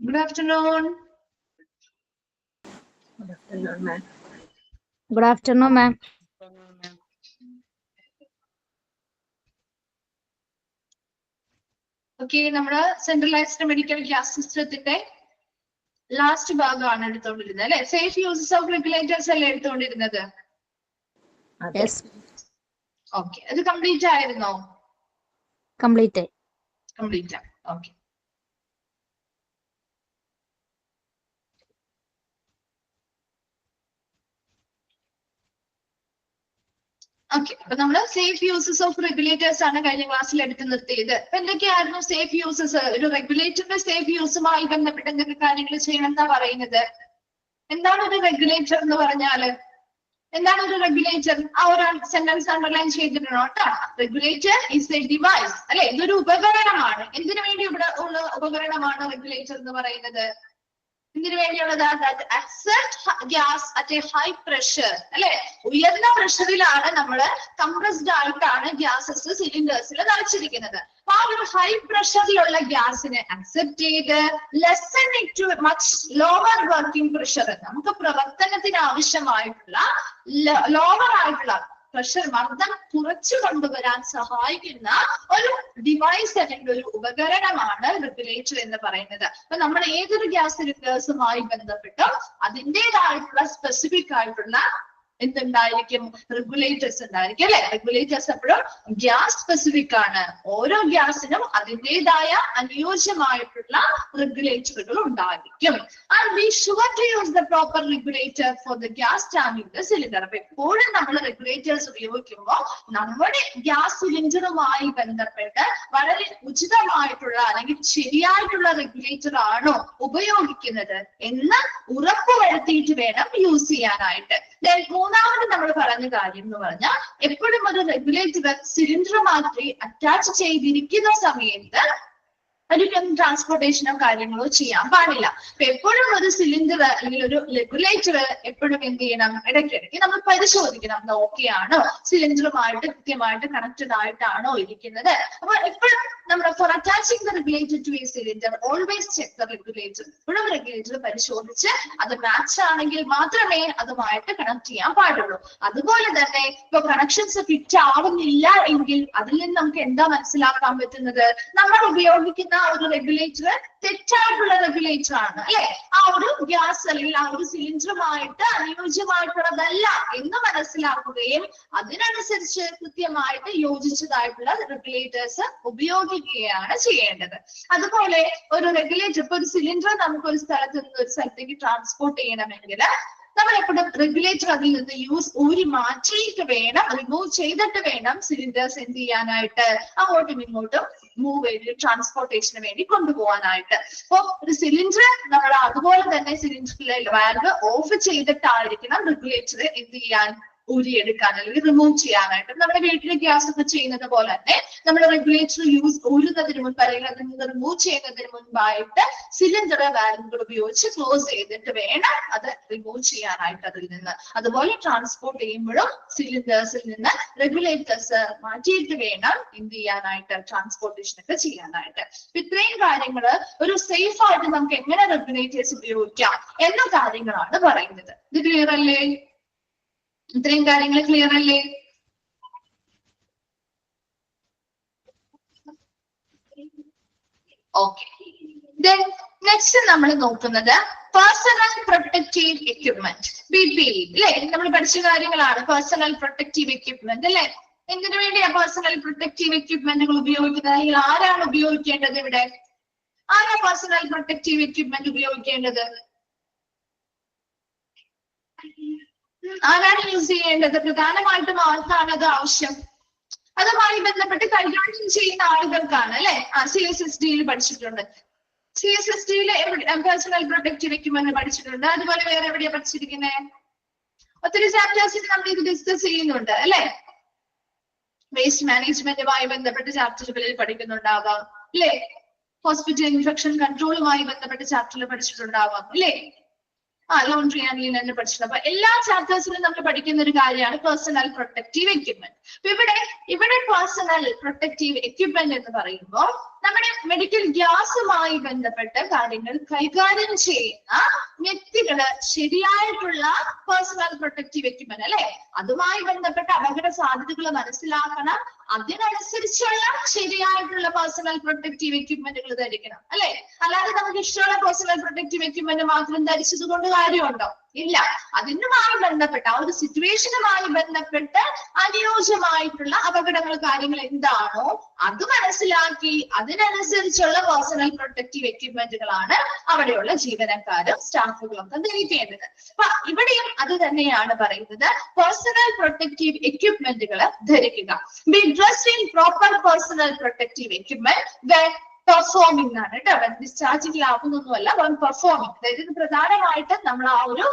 Good afternoon. Good afternoon, ma'am. Good afternoon, ma'am. Okay, നമ്മുടെ centralised medical gas സിസ്റ്റത്തിന്റെ last ഭാഗമാണ് എടുത്തുകൊണ്ടിരുന്നത് അല്ലെ? Safe uses of regulators അല്ലേ എടുത്തുകൊണ്ടിരുന്നത്? Yes, okay, അത് complete ആയിരുന്നോ? complete. കംപ്ലീറ്റ് ആണ്. Okay, okay. അപ്പൊ നമ്മള് സേഫ് യൂസസ് ഓഫ് റെഗുലേറ്റേഴ്സ് ആണ് കഴിഞ്ഞ ക്ലാസ്സിൽ എടുത്തു നിർത്തിയത്. അപ്പൊ എന്തൊക്കെയായിരുന്നു സേഫ് യൂസസ്? ഒരു റെഗുലേറ്ററിന്റെ സേഫ് യൂസുമായി ബന്ധപ്പെട്ട് എന്തൊക്കെ കാര്യങ്ങൾ ചെയ്യണം എന്നാ പറയുന്നത്? എന്താണ് ഒരു റെഗുലേറ്റർ എന്ന് പറഞ്ഞാല്? എന്താണ് ഒരു റെഗുലേറ്റർ? ആ ഒരു സെന്റൻസ് അണ്ടർലൈൻ ചെയ്തിട്ടുണ്ടോ കേട്ടോ? റെഗുലേറ്റർ ഇസ് എ ഡിവൈസ് അല്ലെ? ഇതൊരു ഉപകരണമാണ്. എന്തിനു വേണ്ടി ഇവിടെ ഉള്ള ഉപകരണമാണ് റെഗുലേറ്റർ എന്ന് പറയുന്നത്? ഇതിനു വേണ്ടിയുള്ളത് accept gas at a high pressure അല്ലെ? ഉയർന്ന പ്രഷറിലാണ് നമ്മള് കംപ്രസ്ഡ് ആയിട്ടാണ് ഗ്യാസസ് സിലിണ്ടേഴ്സിൽ നിറച്ചിരിക്കുന്നത്. അപ്പൊ ആ ഒരു ഹൈ പ്രഷറിലുള്ള ഗ്യാസിനെ അക്സെപ്റ്റ് ചെയ്ത് lesson it too much lower working pressure, നമുക്ക് പ്രവർത്തനത്തിന് ആവശ്യമായിട്ടുള്ള ലോവർ ആയിട്ടുള്ള പ്രഷർ മർദ്ദം കുറച്ചു കൊണ്ടുവരാൻ സഹായിക്കുന്ന ഒരു ഡിവൈസ് അല്ലെങ്കിൽ ഒരു ഉപകരണമാണ് റെഗുലേറ്റർ എന്ന് പറയുന്നത്. അപ്പൊ നമ്മൾ ഏതൊരു ഗ്യാസ് സിലിണ്ടേഴ്സുമായി ബന്ധപ്പെട്ടും അതിൻ്റെതായിട്ടുള്ള സ്പെസിഫിക് ആയിട്ടുള്ള എന്തുണ്ടായിരിക്കും? റെഗുലേറ്റേഴ്സ് ഉണ്ടായിരിക്കും അല്ലെ? റെഗുലേറ്റേഴ്സ് എപ്പോഴും ഗ്യാസ് സ്പെസിഫിക് ആണ്. ഓരോ ഗ്യാസിനും അതിൻ്റെതായ അനുയോജ്യമായിട്ടുള്ള റെഗുലേറ്ററുകൾ ഉണ്ടായിരിക്കും. And be sure to use the proper regulator for the gas tank in the cylinder. അപ്പൊ എപ്പോഴും നമ്മൾ റെഗുലേറ്റേഴ്സ് ഉപയോഗിക്കുമ്പോൾ നമ്മുടെ ഗ്യാസ് സിലിണ്ടറുമായി ബന്ധപ്പെട്ട് വളരെ ഉചിതമായിട്ടുള്ള അല്ലെങ്കിൽ ശരിയായിട്ടുള്ള റെഗുലേറ്റർ ആണോ ഉപയോഗിക്കുന്നത് എന്ന് ഉറപ്പുവരുത്തിയിട്ട് വേണം യൂസ് ചെയ്യാനായിട്ട്. മൂന്നാമത് നമ്മൾ പറഞ്ഞ കാര്യം എന്ന് പറഞ്ഞാൽ എപ്പോഴും ഒരു റെഗുലേറ്റർ സിലിണ്ടറുമായി അറ്റാച്ച് ചെയ്തിരിക്കുന്ന സമയത്ത് ഒരിക്കലും ട്രാൻസ്പോർട്ടേഷനോ കാര്യങ്ങളോ ചെയ്യാൻ പാടില്ല. അപ്പൊ എപ്പോഴും ഒരു സിലിണ്ടർ അല്ലെങ്കിൽ ഒരു റെഗുലേറ്റർ എപ്പോഴും എന്ത് ചെയ്യണം? ഇടയ്ക്കിടയ്ക്ക് നമ്മൾ പരിശോധിക്കണം. അത് ഓക്കെ ആണോ? സിലിണ്ടറുമായിട്ട് കൃത്യമായിട്ട് കണക്റ്റഡ് ആയിട്ടാണോ ഇരിക്കുന്നത്? അപ്പൊ എപ്പോഴും നമ്മൾ for attaching the regulator to a cylinder always check the regulator. എപ്പോഴും റെഗുലേറ്റർ പരിശോധിച്ച് അത് മാച്ച് ആണെങ്കിൽ മാത്രമേ അതുമായിട്ട് കണക്ട് ചെയ്യാൻ പാടുള്ളൂ. അതുപോലെ തന്നെ ഇപ്പൊ കണക്ഷൻസ് ഫിറ്റ് ആവുന്നില്ല എങ്കിൽ അതിൽ നിന്ന് നമുക്ക് എന്താ മനസ്സിലാക്കാൻ പറ്റുന്നത്? നമ്മൾ ഉപയോഗിക്കുന്ന ഒരു റെഗുലേറ്റർ തെറ്റായിട്ടുള്ള റെഗുലേറ്റർ ആണ് അല്ലെ? ആ ഒരു ഗ്യാസ് അല്ലെങ്കിൽ ആ ഒരു സിലിണ്ടറുമായിട്ട് അനുയോജ്യമായിട്ടുള്ളതല്ല എന്ന് മനസ്സിലാക്കുകയും അതിനനുസരിച്ച് കൃത്യമായിട്ട് യോജിച്ചതായിട്ടുള്ള റെഗുലേറ്റേഴ്സ് ഉപയോഗിക്കുകയാണ് ചെയ്യേണ്ടത്. അതുപോലെ ഒരു റെഗുലേറ്റർ, ഇപ്പൊ ഒരു സിലിണ്ടർ നമുക്ക് ഒരു സ്ഥലത്ത് നിന്ന് ഒരു സ്ഥലത്തേക്ക് ട്രാൻസ്പോർട്ട് ചെയ്യണമെങ്കിൽ നമ്മൾ എപ്പോഴും റെഗുലേറ്റർ അതിൽ നിന്ന് ഊരി മാറ്റിയിട്ട് വേണം, റിമൂവ് ചെയ്തിട്ട് വേണം സിലിണ്ടേഴ്സ് എന്ത് ചെയ്യാനായിട്ട് അങ്ങോട്ടും ഇങ്ങോട്ടും മൂവ് ചെയ്ത് ട്രാൻസ്പോർട്ടേഷന് വേണ്ടി കൊണ്ടുപോകാനായിട്ട്. അപ്പൊ ഒരു സിലിണ്ടർ നമ്മൾ അതുപോലെ തന്നെ സിലിണ്ടറിലെ വാൽവ് ഓഫ് ചെയ്തിട്ടായിരിക്കണം റെഗുലേറ്റർ എന്ത് ചെയ്യാൻ, ഊരിയെടുക്കാൻ അല്ലെങ്കിൽ റിമൂവ് ചെയ്യാനായിട്ട്. നമ്മുടെ വീട്ടിലെ ഗ്യാസ് ഒക്കെ ചെയ്യുന്നത് പോലെ തന്നെ നമ്മൾ റെഗുലേറ്റർ ഊരുന്നതിന് മുൻപ് അല്ലെങ്കിൽ അതിൽ നിന്ന് റിമൂവ് ചെയ്യുന്നതിന് മുൻപായിട്ട് സിലിണ്ടർ വാൽവുകൾ ഉപയോഗിച്ച് ക്ലോസ് ചെയ്തിട്ട് വേണം അത് റിമൂവ് ചെയ്യാനായിട്ട് അതിൽ നിന്ന്. അതുപോലെ ട്രാൻസ്പോർട്ട് ചെയ്യുമ്പോഴും സിലിണ്ടേഴ്സിൽ നിന്ന് റെഗുലേറ്റേഴ്സ് മാറ്റിയിട്ട് വേണം എന്ത് ചെയ്യാനായിട്ട്, ട്രാൻസ്പോർട്ടേഷൻ ഒക്കെ ചെയ്യാനായിട്ട്. ഇത്രയും കാര്യങ്ങള് ഒരു സേഫ് ആയിട്ട് നമുക്ക് എങ്ങനെ റെഗുലേറ്റേഴ്സ് ഉപയോഗിക്കാം എന്ന കാര്യങ്ങളാണ് പറയുന്നത്. ഇത് ക്ലിയർ അല്ലേ? ഇത്രയും കാര്യങ്ങൾ ക്ലിയർ അല്ലേ? ഓക്കെ. നെക്സ്റ്റ് നമ്മൾ നോക്കുന്നത് പേഴ്സണൽ പ്രൊട്ടക്റ്റീവ് എക്യുപ്മെന്റ്, PPE അല്ലെ? നമ്മൾ പഠിച്ച കാര്യങ്ങളാണ് പേഴ്സണൽ പ്രൊട്ടക്റ്റീവ് എക്യുപ്മെന്റ് അല്ലെ? എന്തിനു വേണ്ടിയാ പേഴ്സണൽ പ്രൊട്ടക്റ്റീവ് എക്യുപ്മെന്റുകൾ ഉപയോഗിക്കുന്നത്? അല്ലെങ്കിൽ ആരാണ് ഉപയോഗിക്കേണ്ടത്? ഇവിടെ ആരാ പേഴ്സണൽ പ്രൊട്ടക്റ്റീവ് എക്യുപ്മെന്റ് ഉപയോഗിക്കേണ്ടത്? ആരാണ് യൂസ് ചെയ്യേണ്ടത്? പ്രധാനമായിട്ടും ആർക്കാണ് അത് ആവശ്യം? അതുമായി ബന്ധപ്പെട്ട് കൈകാര്യം ചെയ്യുന്ന ആളുകൾക്കാണ് അല്ലെ? CSSD പഠിച്ചിട്ടുണ്ട്. CSSD പേഴ്സണൽ പ്രൊട്ടക്റ്റീവ് എക്യുപ്മെന്റ് പഠിച്ചിട്ടുണ്ട്. അതുപോലെ വേറെ എവിടെയാ പഠിച്ചിരിക്കുന്നത്? ഒത്തിരി ചാപ്റ്റേഴ്സിൽ നമ്മൾ ഇത് ഡിസ്കസ് ചെയ്യുന്നുണ്ട് അല്ലെ? വേസ്റ്റ് മാനേജ്മെന്റുമായി ബന്ധപ്പെട്ട് ചാപ്റ്ററുകളിൽ പഠിക്കുന്നുണ്ടാവാം അല്ലെ? ഹോസ്പിറ്റൽ ഇൻഫെക്ഷൻ കൺട്രോളുമായി ബന്ധപ്പെട്ട് ചാപ്റ്ററിൽ പഠിച്ചിട്ടുണ്ടാവാം അല്ലെ? ലോണ്ടറി ആൻഡ് ലിനൻ പഠിച്ചിട്ടുണ്ട്. അപ്പൊ എല്ലാ ചാപ്റ്റേഴ്സിലും നമ്മൾ പഠിക്കുന്ന ഒരു കാര്യമാണ് പേഴ്സണൽ പ്രൊട്ടക്റ്റീവ് എക്യുപ്മെന്റ്. ഇവിടെ പേഴ്സണൽ പ്രൊട്ടക്റ്റീവ് എക്യുപ്മെന്റ് എന്ന് പറയുമ്പോൾ നമ്മുടെ മെഡിക്കൽ ഗ്യാസുമായി ബന്ധപ്പെട്ട കാര്യങ്ങൾ കൈകാര്യം ചെയ്യുന്ന വ്യക്തികള് ശരിയായിട്ടുള്ള പേഴ്സണൽ പ്രൊട്ടക്റ്റീവ് എക്യുപ്മെന്റ് അല്ലെ, അതുമായി ബന്ധപ്പെട്ട അപകട സാധ്യതകൾ മനസ്സിലാക്കണം, അതിനനുസരിച്ചുള്ള ശരിയായിട്ടുള്ള പേഴ്സണൽ പ്രൊട്ടക്റ്റീവ് എക്യുപ്മെന്റുകൾ ധരിക്കണം അല്ലെ. അല്ലാതെ നമുക്ക് ഇഷ്ടമുള്ള പേഴ്സണൽ പ്രൊട്ടക്റ്റീവ് എക്യുപ്മെന്റ് മാത്രം ധരിച്ചത് കൊണ്ട് കാര്യമുണ്ടോ? ഇല്ല. അതിനുമായി ബന്ധപ്പെട്ട ആ ഒരു സിറ്റുവേഷനുമായി ബന്ധപ്പെട്ട് അനുയോജ്യമായിട്ടുള്ള അപകടങ്ങൾ കാര്യങ്ങൾ എന്താണോ അത് മനസ്സിലാക്കി അതിനനുസരിച്ചുള്ള പേഴ്സണൽ പ്രൊട്ടക്റ്റീവ് എക്യുപ്മെന്റുകളാണ് അവിടെയുള്ള ജീവനക്കാരും സ്റ്റാഫുകളും ഒക്കെ ധരിക്കേണ്ടത്. അപ്പൊ ഇവിടെയും അത് തന്നെയാണ് പറയുന്നത്, പേഴ്സണൽ പ്രൊട്ടക്റ്റീവ് എക്യുപ്മെന്റുകൾ ധരിക്കുക. B dressed in proper personal protective equipment performing ആണ് കേട്ടോ. ഡിസ്ചാർജിങ്ങിലാവുന്നൊന്നുമല്ല, പെർഫോമിംഗ്. അതായത് ഇത് പ്രധാനമായിട്ട് നമ്മൾ ആ ഒരു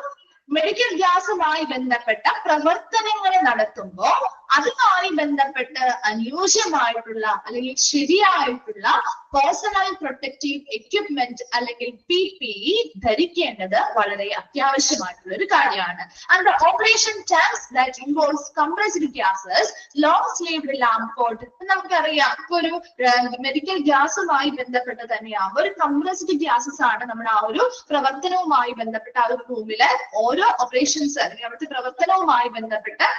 മെഡിക്കൽ ഗ്യാസുമായി ബന്ധപ്പെട്ട പ്രവർത്തനങ്ങൾ നടത്തുമ്പോൾ അതുമായി ബന്ധപ്പെട്ട് അനുയോജ്യമായിട്ടുള്ള അല്ലെങ്കിൽ ശരിയായിട്ടുള്ള പേഴ്സണൽ പ്രൊട്ടക്റ്റീവ് എക്യുപ്മെന്റ് അല്ലെങ്കിൽ PPE ധരിക്കേണ്ടത് വളരെ അത്യാവശ്യമായിട്ടുള്ള ഒരു കാര്യമാണ്. And operation task that involves compressed gases, long sleeved lab coat. നമുക്കറിയാം ഇപ്പൊ ഒരു മെഡിക്കൽ ഗ്യാസുമായി ബന്ധപ്പെട്ട് തന്നെയാണ് ഒരു കംപ്രസ്ഡ് ഗ്യാസസ് ആണ് നമ്മുടെ ആ ഒരു പ്രവർത്തനവുമായി ബന്ധപ്പെട്ട ആ ഒരു റൂമിലെ ഓരോ ഓപ്പറേഷൻസ് അല്ലെങ്കിൽ അവിടുത്തെ പ്രവർത്തനവുമായി ബന്ധപ്പെട്ട്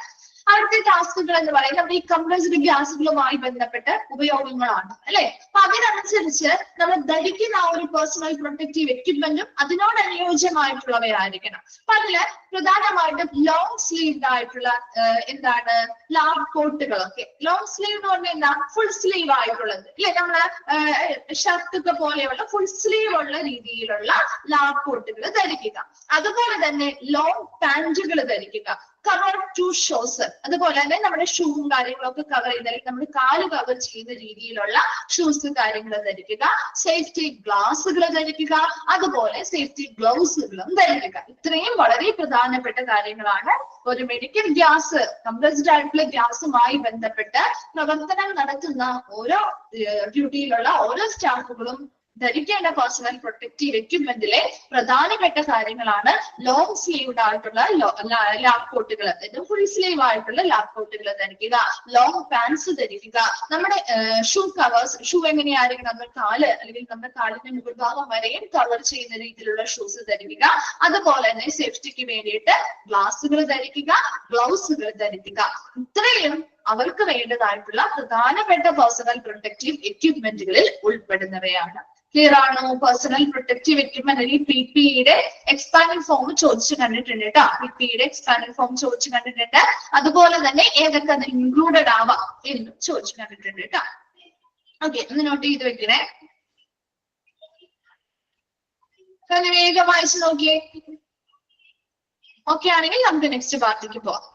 അടുത്ത ടാസ്കുകൾ എന്ന് പറയുന്നത് ഈ കംപ്രസ്ഡ് ഗ്യാസുകളുമായി ബന്ധപ്പെട്ട ഉപയോഗങ്ങളാണ് അല്ലെ. അപ്പൊ അതിനനുസരിച്ച് നമ്മൾ ധരിക്കുന്ന ആ ഒരു പേഴ്സണൽ പ്രൊട്ടക്റ്റീവ് എക്യുപ്മെന്റും അതിനോട് അനുയോജ്യമായിട്ടുള്ളവയായിരിക്കണം. അപ്പൊ അതില് പ്രധാനമായിട്ടും ലോങ് സ്ലീവ്ഡ് ആയിട്ടുള്ള എന്താണ് ലാബ് കോട്ടുകളൊക്കെ. ലോങ് സ്ലീവ് എന്ന് പറഞ്ഞാൽ എന്താ, ഫുൾ സ്ലീവ് ആയിട്ടുള്ളത് ഇല്ലെ, നമ്മള് ഷർട്ടൊക്കെ പോലെയുള്ള ഫുൾ സ്ലീവ് ഉള്ള രീതിയിലുള്ള ലാബ് കോട്ടുകൾ ധരിക്കുക. അതുപോലെ തന്നെ ലോങ് പാന്റുകൾ ധരിക്കുക. കവർ ടു ഷോസ്, അതുപോലെ തന്നെ നമ്മുടെ ഷൂവും കാര്യങ്ങളൊക്കെ കവർ ചെയ്ത് നമ്മുടെ കാല് കവർ ചെയ്യുന്ന രീതിയിലുള്ള ഷൂസ് കാര്യങ്ങൾ ധരിക്കുക. സേഫ്റ്റി ഗ്ലാസുകൾ ധരിക്കുക, അതുപോലെ സേഫ്റ്റി ഗ്ലൗസുകളും ധരിക്കുക. ഇത്രയും വളരെ പ്രധാനപ്പെട്ട കാര്യങ്ങളാണ് ഒരു മെഡിക്കൽ ഗ്യാസ് കംപ്രസ്ഡ് ആയിട്ടുള്ള ഗ്യാസുമായി ബന്ധപ്പെട്ട് പ്രവർത്തനം നടത്തുന്ന ഓരോ ഡ്യൂട്ടിയിലുള്ള ഓരോ സ്റ്റാഫുകളും ധരിക്കേണ്ട പേഴ്സണൽ പ്രൊട്ടക്റ്റീവ് എക്യുപ്മെന്റിലെ പ്രധാനപ്പെട്ട കാര്യങ്ങളാണ് ലോങ് സ്ലീവ്ഡ് ആയിട്ടുള്ള ലാബ് കോട്ടുകൾ, അതായത് ഫുൾ സ്ലീവ് ആയിട്ടുള്ള ലാബ് കോട്ടുകൾ ധരിക്കുക, ലോങ് പാൻസ് ധരിക്കുക, നമ്മുടെ ഷൂ കവേഴ്സ്, ഷൂ എങ്ങനെയായിരിക്കും നമ്മുടെ കാല് അല്ലെങ്കിൽ നമ്മുടെ കാലിന്റെ മുകൾ ഭാഗം വരെയും കവർ ചെയ്യുന്ന രീതിയിലുള്ള ഷൂസ് ധരിക്കുക. അതുപോലെ തന്നെ സേഫ്റ്റിക്ക് വേണ്ടിയിട്ട് ഗ്ലാസുകൾ ധരിക്കുക, ഗ്ലൗസുകൾ ധരിക്കുക. ഇത്രയും അവർക്ക് വേണ്ടതായിട്ടുള്ള പ്രധാനപ്പെട്ട പേഴ്സണൽ പ്രൊട്ടക്റ്റീവ് എക്യുപ്മെന്റുകളിൽ ഉൾപ്പെടുന്നവയാണ്. ക്ലിയർ ആണോ? പേഴ്സണൽ പ്രൊട്ടക്റ്റീവ് എക്യുപ്മെന്റ് അല്ലെങ്കിൽ PPEയുടെ എക്സ്പാൻഡ് ഫോം ചോദിച്ചു കണ്ടിട്ടുണ്ട് കേട്ടോ. PPEയുടെ എക്സ്പാൻഡ് ഫോം ചോദിച്ചു കണ്ടിട്ടുണ്ട്. അതുപോലെ തന്നെ ഏതൊക്കെ അത് ഇൻക്ലൂഡഡ് ആവാം എന്നും ചോദിച്ചു കണ്ടിട്ടുണ്ട് കേട്ടോ. ഓക്കെ, ഒന്ന് നോട്ട് ചെയ്ത് വെക്കണേ. വേഗം വായിച്ചു നോക്കിയേ. ഓക്കെ ആണെങ്കിൽ നമുക്ക് നെക്സ്റ്റ് പാർട്ടിക്ക് പോവാം.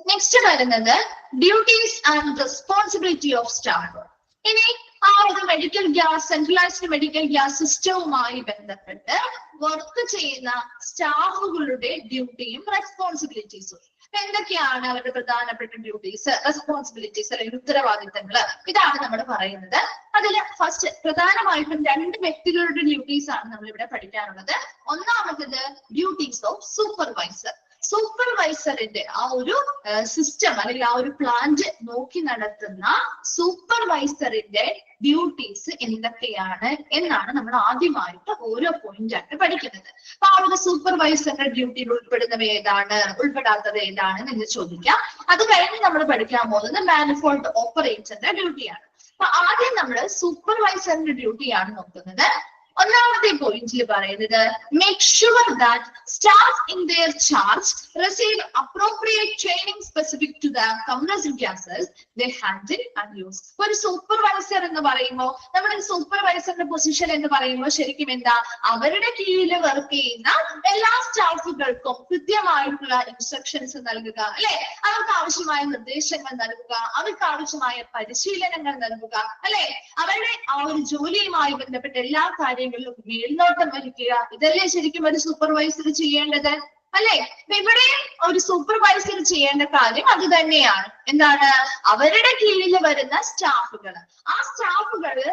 നെക്സ്റ്റ് വരുന്നത് duties and responsibility of staff. ഇനി ആ ഒരു medical gas centralised medical gas സിസ്റ്റവുമായി ബന്ധപ്പെട്ട് വർക്ക് ചെയ്യുന്ന സ്റ്റാഫുകളുടെ ഡ്യൂട്ടിയും റെസ്പോൺസിബിലിറ്റീസും. എന്തൊക്കെയാണ് അവരുടെ പ്രധാനപ്പെട്ട ഡ്യൂട്ടീസ്, റെസ്പോൺസിബിലിറ്റീസ് അല്ലെങ്കിൽ ഉത്തരവാദിത്തങ്ങൾ? ഇതാണ് നമ്മൾ പറയുന്നത്. അതിൽ ഫസ്റ്റ് പ്രധാനമായിട്ടും 2 വ്യക്തികളുടെ ഡ്യൂട്ടീസ് ആണ് നമ്മൾ ഇവിടെ പഠിക്കാനുള്ളത്. ഒന്നാമത്തത് ഡ്യൂട്ടീസ് ഓഫ് സൂപ്പർവൈസർ. സൂപ്പർവൈസറിന്റെ ആ ഒരു സിസ്റ്റം അല്ലെങ്കിൽ ആ ഒരു പ്ലാന്റ് നോക്കി നടത്തുന്ന സൂപ്പർവൈസറിന്റെ ഡ്യൂട്ടീസ് എന്തൊക്കെയാണ് എന്നാണ് നമ്മൾ ആദ്യമായിട്ട് ഓരോ പോയിന്റ് ആയിട്ട് പഠിക്കുന്നത്. അപ്പൊ ആ ഒരു സൂപ്പർവൈസറിന്റെ ഡ്യൂട്ടിയിൽ ഉൾപ്പെടുന്നവ ഏതാണ്, ഉൾപ്പെടാത്തത് ഏതാണ് എന്ന് ചോദിക്കാം. അത് കഴിഞ്ഞ് നമ്മൾ പഠിക്കാൻ പോകുന്നത് മാനിഫോൾഡ് ഓപ്പറേറ്ററിന്റെ ഡ്യൂട്ടിയാണ്. അപ്പൊ ആദ്യം നമ്മൾ സൂപ്പർവൈസറിന്റെ ഡ്യൂട്ടിയാണ് നോക്കുന്നത്. ഒന്നാമത്തെ പോയിന്റിൽ പറയുന്നത് make sure that staff in their charge receive appropriate training specific to the compressed gases they handle and use. ഒരു സൂപ്പർവൈസർ എന്ന് പറയുമ്പോൾ നമ്മുടെ സൂപ്പർവൈസറിന്റെ പൊസിഷൻ എന്ന് പറയുമ്പോൾ ശരിക്കും എന്താ, അവരുടെ കീഴിൽ വർക്ക് ചെയ്യുന്ന എല്ലാ സ്റ്റാഫുകൾക്കും കൃത്യമായിട്ടുള്ള ഇൻസ്ട്രക്ഷൻസ് നൽകുക അല്ലെ, അവർക്ക് ആവശ്യമായ നിർദ്ദേശങ്ങൾ നൽകുക, അവർക്ക് ആവശ്യമായ പരിശീലനങ്ങൾ നൽകുക അല്ലെ, അവരുടെ ആ ഒരു ജോലിയുമായി ബന്ധപ്പെട്ട എല്ലാ കാര്യങ്ങളിലും മേൽനോട്ടം വഹിക്കുക. ഇതല്ലേ ശരിക്കും ഒരു സൂപ്പർവൈസർ ചെയ്യേണ്ടത് അല്ലെ? ഇവിടെ ഒരു സൂപ്പർവൈസർ ചെയ്യേണ്ട കാര്യം അത് തന്നെയാണ്. എന്താണ്? അവരുടെ കീഴിൽ വരുന്ന സ്റ്റാഫുകൾ, ആ സ്റ്റാഫുകള്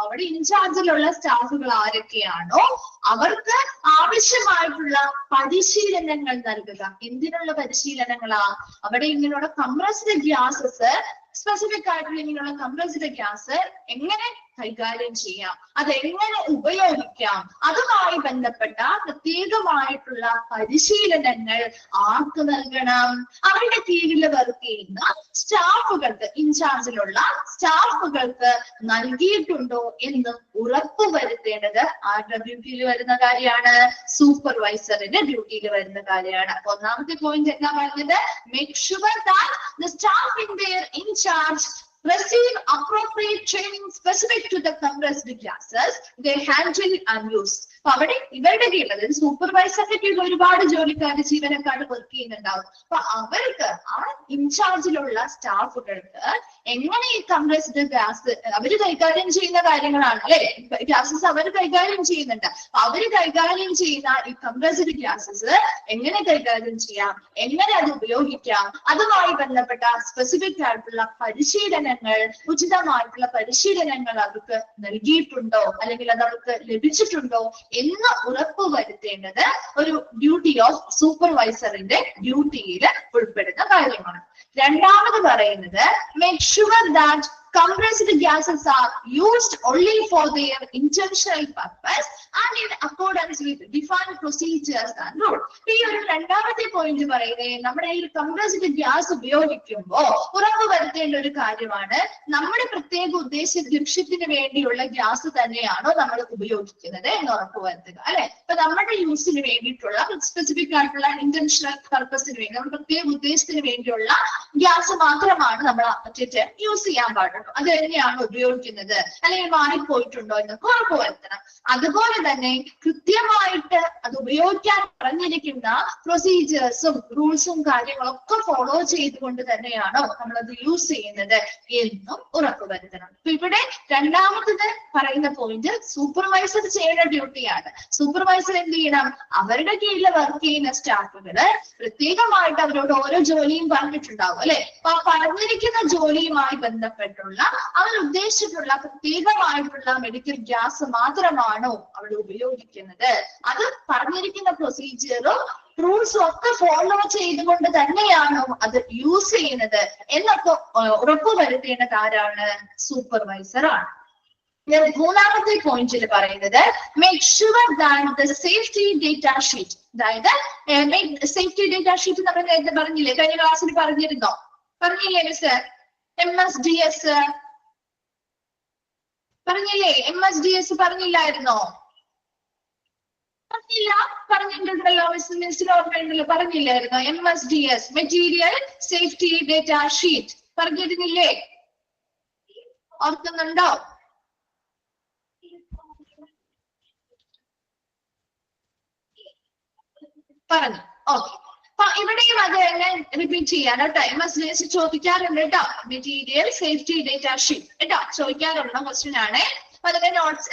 അവിടെ ഇൻചാർജിലുള്ള സ്റ്റാഫുകൾ ആരൊക്കെയാണോ അവർക്ക് ആവശ്യമായിട്ടുള്ള പരിശീലനങ്ങൾ നൽകുക. എന്തിനുള്ള പരിശീലനങ്ങളാ? അവിടെ ഇങ്ങനെയുള്ള കംപ്രസ്ഡ് ഗ്യാസസ്, സ്പെസിഫിക് ആയിട്ടുള്ള ഇങ്ങനെയുള്ള കംപ്രസ്ഡ് ഗ്യാസ് എങ്ങനെ കൈകാര്യം ചെയ്യാം, അതെങ്ങനെ ഉപയോഗിക്കാം, അതുമായി ബന്ധപ്പെട്ട പ്രത്യേകമായിട്ടുള്ള പരിശീലനങ്ങൾ ആർക്ക് നൽകണം? അവരുടെ കീഴിൽ വർക്ക് ചെയ്യുന്ന സ്റ്റാഫുകൾക്ക്, ഇൻചാർജിലുള്ള സ്റ്റാഫുകൾക്ക് നൽകിയിട്ടുണ്ടോ എന്ന് ഉറപ്പുവരുത്തേണ്ടത് ആരുടെ ഡ്യൂട്ടിയിൽ വരുന്ന കാര്യമാണ്? സൂപ്പർവൈസറിന്റെ ഡ്യൂട്ടിയിൽ വരുന്ന കാര്യമാണ്. അപ്പൊ ഒന്നാമത്തെ പോയിന്റ് എന്താ പറഞ്ഞത്? Make sure that the staff in there in charge receive appropriate training specific to the compressed gases they handle and use. അപ്പൊ അവിടെ ഇവരുടെ കീഴിൽ, അതായത് സൂപ്പർവൈസറിന്റെ കീഴിൽ ഒരുപാട് ജോലിക്കാർ, ജീവനക്കാർ വർക്ക് ചെയ്യുന്നുണ്ടാവും. അപ്പൊ അവർക്ക്, ആ ഇൻചാർജിലുള്ള സ്റ്റാഫുകൾക്ക് എങ്ങനെ ഈ കംപ്രസ്ഡ് ഗ്യാസ് അവര് കൈകാര്യം ചെയ്യുന്ന കാര്യങ്ങളാണ് അല്ലെ, ഗ്യാസസ് അവർ കൈകാര്യം ചെയ്യുന്നുണ്ട്. അപ്പൊ അവര് കൈകാര്യം ചെയ്യുന്ന ഈ കംപ്രസ്ഡ് ഗ്യാസസ് എങ്ങനെ കൈകാര്യം ചെയ്യാം, എങ്ങനെ അത് ഉപയോഗിക്കാം, അതുമായി ബന്ധപ്പെട്ട സ്പെസിഫിക് ആയിട്ടുള്ള പരിശീലനങ്ങൾ, ഉചിതമായിട്ടുള്ള പരിശീലനങ്ങൾ അവർക്ക് നൽകിയിട്ടുണ്ടോ അല്ലെങ്കിൽ അത് അവർക്ക് ലഭിച്ചിട്ടുണ്ടോ എന്ന് ഉറപ്പുവരുത്തേണ്ടത് ഒരു ഡ്യൂട്ടി ഓഫ് സൂപ്പർവൈസറിന്റെ ഡ്യൂട്ടിയിൽ ഉൾപ്പെടുന്ന കാര്യമാണ്. രണ്ടാമത് പറയുന്നത് make sure that compressed gases are used only for their intentional purpose and in accordance with defined procedures and rules. ഈ ഒരു രണ്ടാമത്തെ പോയിന്റ് പറയുന്നത് നമ്മുടെ ഈ കംപ്രസ്ഡ് ഗ്യാസ് ഉപയോഗിക്കുമ്പോൾ ഉറപ്പുവരുത്തേണ്ട ഒരു കാര്യമാണ്, നമ്മുടെ പ്രത്യേക ലക്ഷ്യത്തിന് വേണ്ടിയുള്ള ഗ്യാസ് തന്നെയാണോ നമ്മൾ ഉപയോഗിക്കുന്നത് എന്ന് ഉറപ്പുവരുത്തുക അല്ലെ. ഇപ്പൊ നമ്മുടെ യൂസിന് വേണ്ടിയിട്ടുള്ള സ്പെസിഫിക് ആയിട്ടുള്ള ഇന്റൻഷണൽ പർപ്പസിന് വേണ്ടി, നമ്മുടെ പ്രത്യേക ഉദ്ദേശത്തിന് വേണ്ടിയുള്ള ഗ്യാസ് മാത്രമാണ് നമ്മൾ യൂസ് ചെയ്യാൻ പാടുള്ളൂ, അത് തന്നെയാണ് ഉപയോഗിക്കുന്നത്, അല്ലെങ്കിൽ മാറിപ്പോയിട്ടുണ്ടോ എന്നൊക്കെ ഉറപ്പുവരുത്തണം. അതുപോലെ തന്നെ കൃത്യമായിട്ട് അത് ഉപയോഗിക്കാൻ പറഞ്ഞിരിക്കുന്ന പ്രൊസീജിയേഴ്സും റൂൾസും കാര്യങ്ങളൊക്കെ ഫോളോ ചെയ്തുകൊണ്ട് തന്നെയാണോ നമ്മളത് യൂസ് ചെയ്യുന്നത് എന്നും ഉറപ്പുവരുത്തണം. അപ്പൊ ഇവിടെ രണ്ടാമത്തത് പറയുന്ന പോയിന്റ് സൂപ്പർവൈസർ ചെയ്യേണ്ട ഡ്യൂട്ടിയാണ്. സൂപ്പർവൈസർ എന്ത് ചെയ്യണം? അവരുടെ കീഴിൽ വർക്ക് ചെയ്യുന്ന സ്റ്റാഫുകള് പ്രത്യേകമായിട്ട് അവരോട് ഓരോ ജോലിയും പറഞ്ഞിട്ടുണ്ടാവും അല്ലെ. അപ്പൊ ആ പറഞ്ഞിരിക്കുന്ന ജോലിയുമായി ബന്ധപ്പെട്ടുള്ള അവർ ഉദ്ദേശിച്ചിട്ടുള്ള പ്രത്യേകമായിട്ടുള്ള മെഡിക്കൽ ഗ്യാസ് മാത്രമാണോ അവിടെ ഉപയോഗിക്കുന്നത്, അത് പറഞ്ഞിരിക്കുന്ന പ്രൊസീജിയറും റൂൾസും ഒക്കെ ഫോളോ ചെയ്തുകൊണ്ട് തന്നെയാണോ അത് യൂസ് ചെയ്യുന്നത് എന്നൊക്കെ ഉറപ്പുവരുത്തേണ്ടത് ആരാണ്? സൂപ്പർവൈസർ ആണ്. മൂന്നാമത്തെ പോയിന്റിൽ പറയുന്നത് make sure that the safety data sheet, അതായത് സേഫ്റ്റി ഡേറ്റ ഷീറ്റ് നമ്മൾ നേരത്തെ പറഞ്ഞില്ലേ, കഴിഞ്ഞ ക്ലാസ്സിൽ പറഞ്ഞിരുന്നോ? പറഞ്ഞില്ലേ മിസ്റ്റർ? MSDS പറഞ്ഞില്ലേ? MSDS പറഞ്ഞില്ലായിരുന്നോ? പറഞ്ഞില്ല, പറഞ്ഞിട്ടുണ്ടല്ലോ മിസ്സിന് ഓർമ്മയുണ്ടല്ലോ, പറഞ്ഞില്ലായിരുന്നോ? MSDS material safety data sheet പറഞ്ഞിരുന്നില്ലേ? ഓർക്കുന്നുണ്ടോ? പറഞ്ഞു. ഓക്കെ, അപ്പൊ ഇവിടെയും അത് തന്നെ റിപ്പീറ്റ് ചെയ്യാൻ കേട്ടോ. MSDS ചോദിക്കാറുണ്ട് കേട്ടോ, മെറ്റീരിയൽ സേഫ്റ്റി ഡേറ്റ ഷീറ്റ് കേട്ടോ, ചോദിക്കാറുള്ള ക്വസ്റ്റ്യൻ ആണ്. അപ്പൊ അതിന്റെ നോട്ട്സ്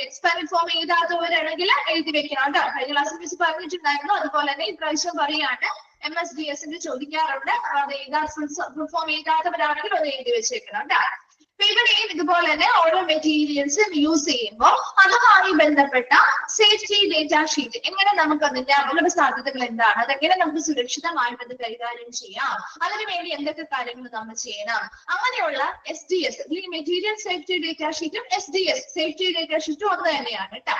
എക്സ്പെരിമെന്റ് ഫോം ചെയ്താത്തവരാണെങ്കിൽ എഴുതി വെക്കണം കേട്ടോ. കഴിഞ്ഞ ക്ലാസ്സിൽ മിസ് പറഞ്ഞിട്ടുണ്ടായിരുന്നു, അതുപോലെ തന്നെ ഇപ്രാവശ്യം പറയാണ് MSDS ചോദിക്കാറുണ്ട്. അത് എഴുതാൻ ഫുൾ ഫോം ചെയ്താത്തവരാണെങ്കിൽ അത് എഴുതി വെച്ചേക്കണം കേട്ടോ. ഇവിടെയും ഇതുപോലെ തന്നെ ഓരോ മെറ്റീരിയൽസ് യൂസ് ചെയ്യുമ്പോൾ അതുമായി ബന്ധപ്പെട്ട സേഫ്റ്റി ഡേറ്റ ഷീറ്റ്, എങ്ങനെ നമുക്ക് അതിന്റെ അപകട സാധ്യതകൾ എന്താണ്, അതെങ്ങനെ നമുക്ക് സുരക്ഷിതമായിട്ട് അത് കൈകാര്യം ചെയ്യാം, അതിനുവേണ്ടി എന്തൊക്കെ കാര്യങ്ങൾ നമ്മൾ ചെയ്യണം, അങ്ങനെയുള്ള SDS, ഈ മെറ്റീരിയൽ സേഫ്റ്റി ഡേറ്റ ഷീറ്റും SDS സേഫ്റ്റി ഡേറ്റ ഷീറ്റും ഒന്ന് തന്നെയാണ് കേട്ടോ.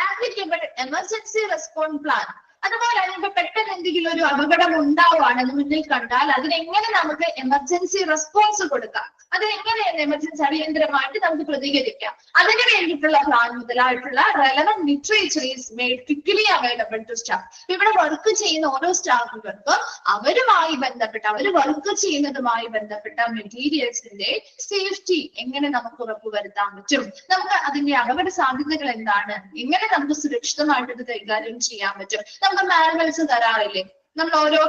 ആപ്ലിക്കബിൾ എമർജൻസി റെസ്പോൺസ് പ്ലാൻ, അതുപോലെ ഇപ്പൊ പെട്ടെന്ന് എന്തെങ്കിലും ഒരു അപകടം ഉണ്ടാവുകയാണെന്ന് മുന്നിൽ കണ്ടാൽ അതിനെങ്ങനെ നമുക്ക് എമർജൻസി റെസ്പോൺസ് കൊടുക്കാം, അതെങ്ങനെയാണ് എമർജൻസി അടിയന്തരമായിട്ട് നമുക്ക് പ്രതികരിക്കാം, അതിന് വേണ്ടിയിട്ടുള്ള പ്ലാൻ മുതലായിട്ടുള്ള relevant literature is made quickly available to staff. ഇവിടെ വർക്ക് ചെയ്യുന്ന ഓരോ സ്റ്റാഫുകൾക്കും അവരുമായി ബന്ധപ്പെട്ട, അവർ വർക്ക് ചെയ്യുന്നതുമായി ബന്ധപ്പെട്ട മെറ്റീരിയൽസിന്റെ സേഫ്റ്റി എങ്ങനെ നമുക്ക് ഉറപ്പുവരുത്താൻ പറ്റും, നമുക്ക് അതിന്റെ അപകട സാധ്യതകൾ എന്താണ്, എങ്ങനെ നമുക്ക് സുരക്ഷിതമായിട്ട് ഇത് കൈകാര്യം ചെയ്യാൻ പറ്റും, നമുക്ക് മാനുവൽസ് തരാറില്ലേ, നമ്മൾ ഓരോ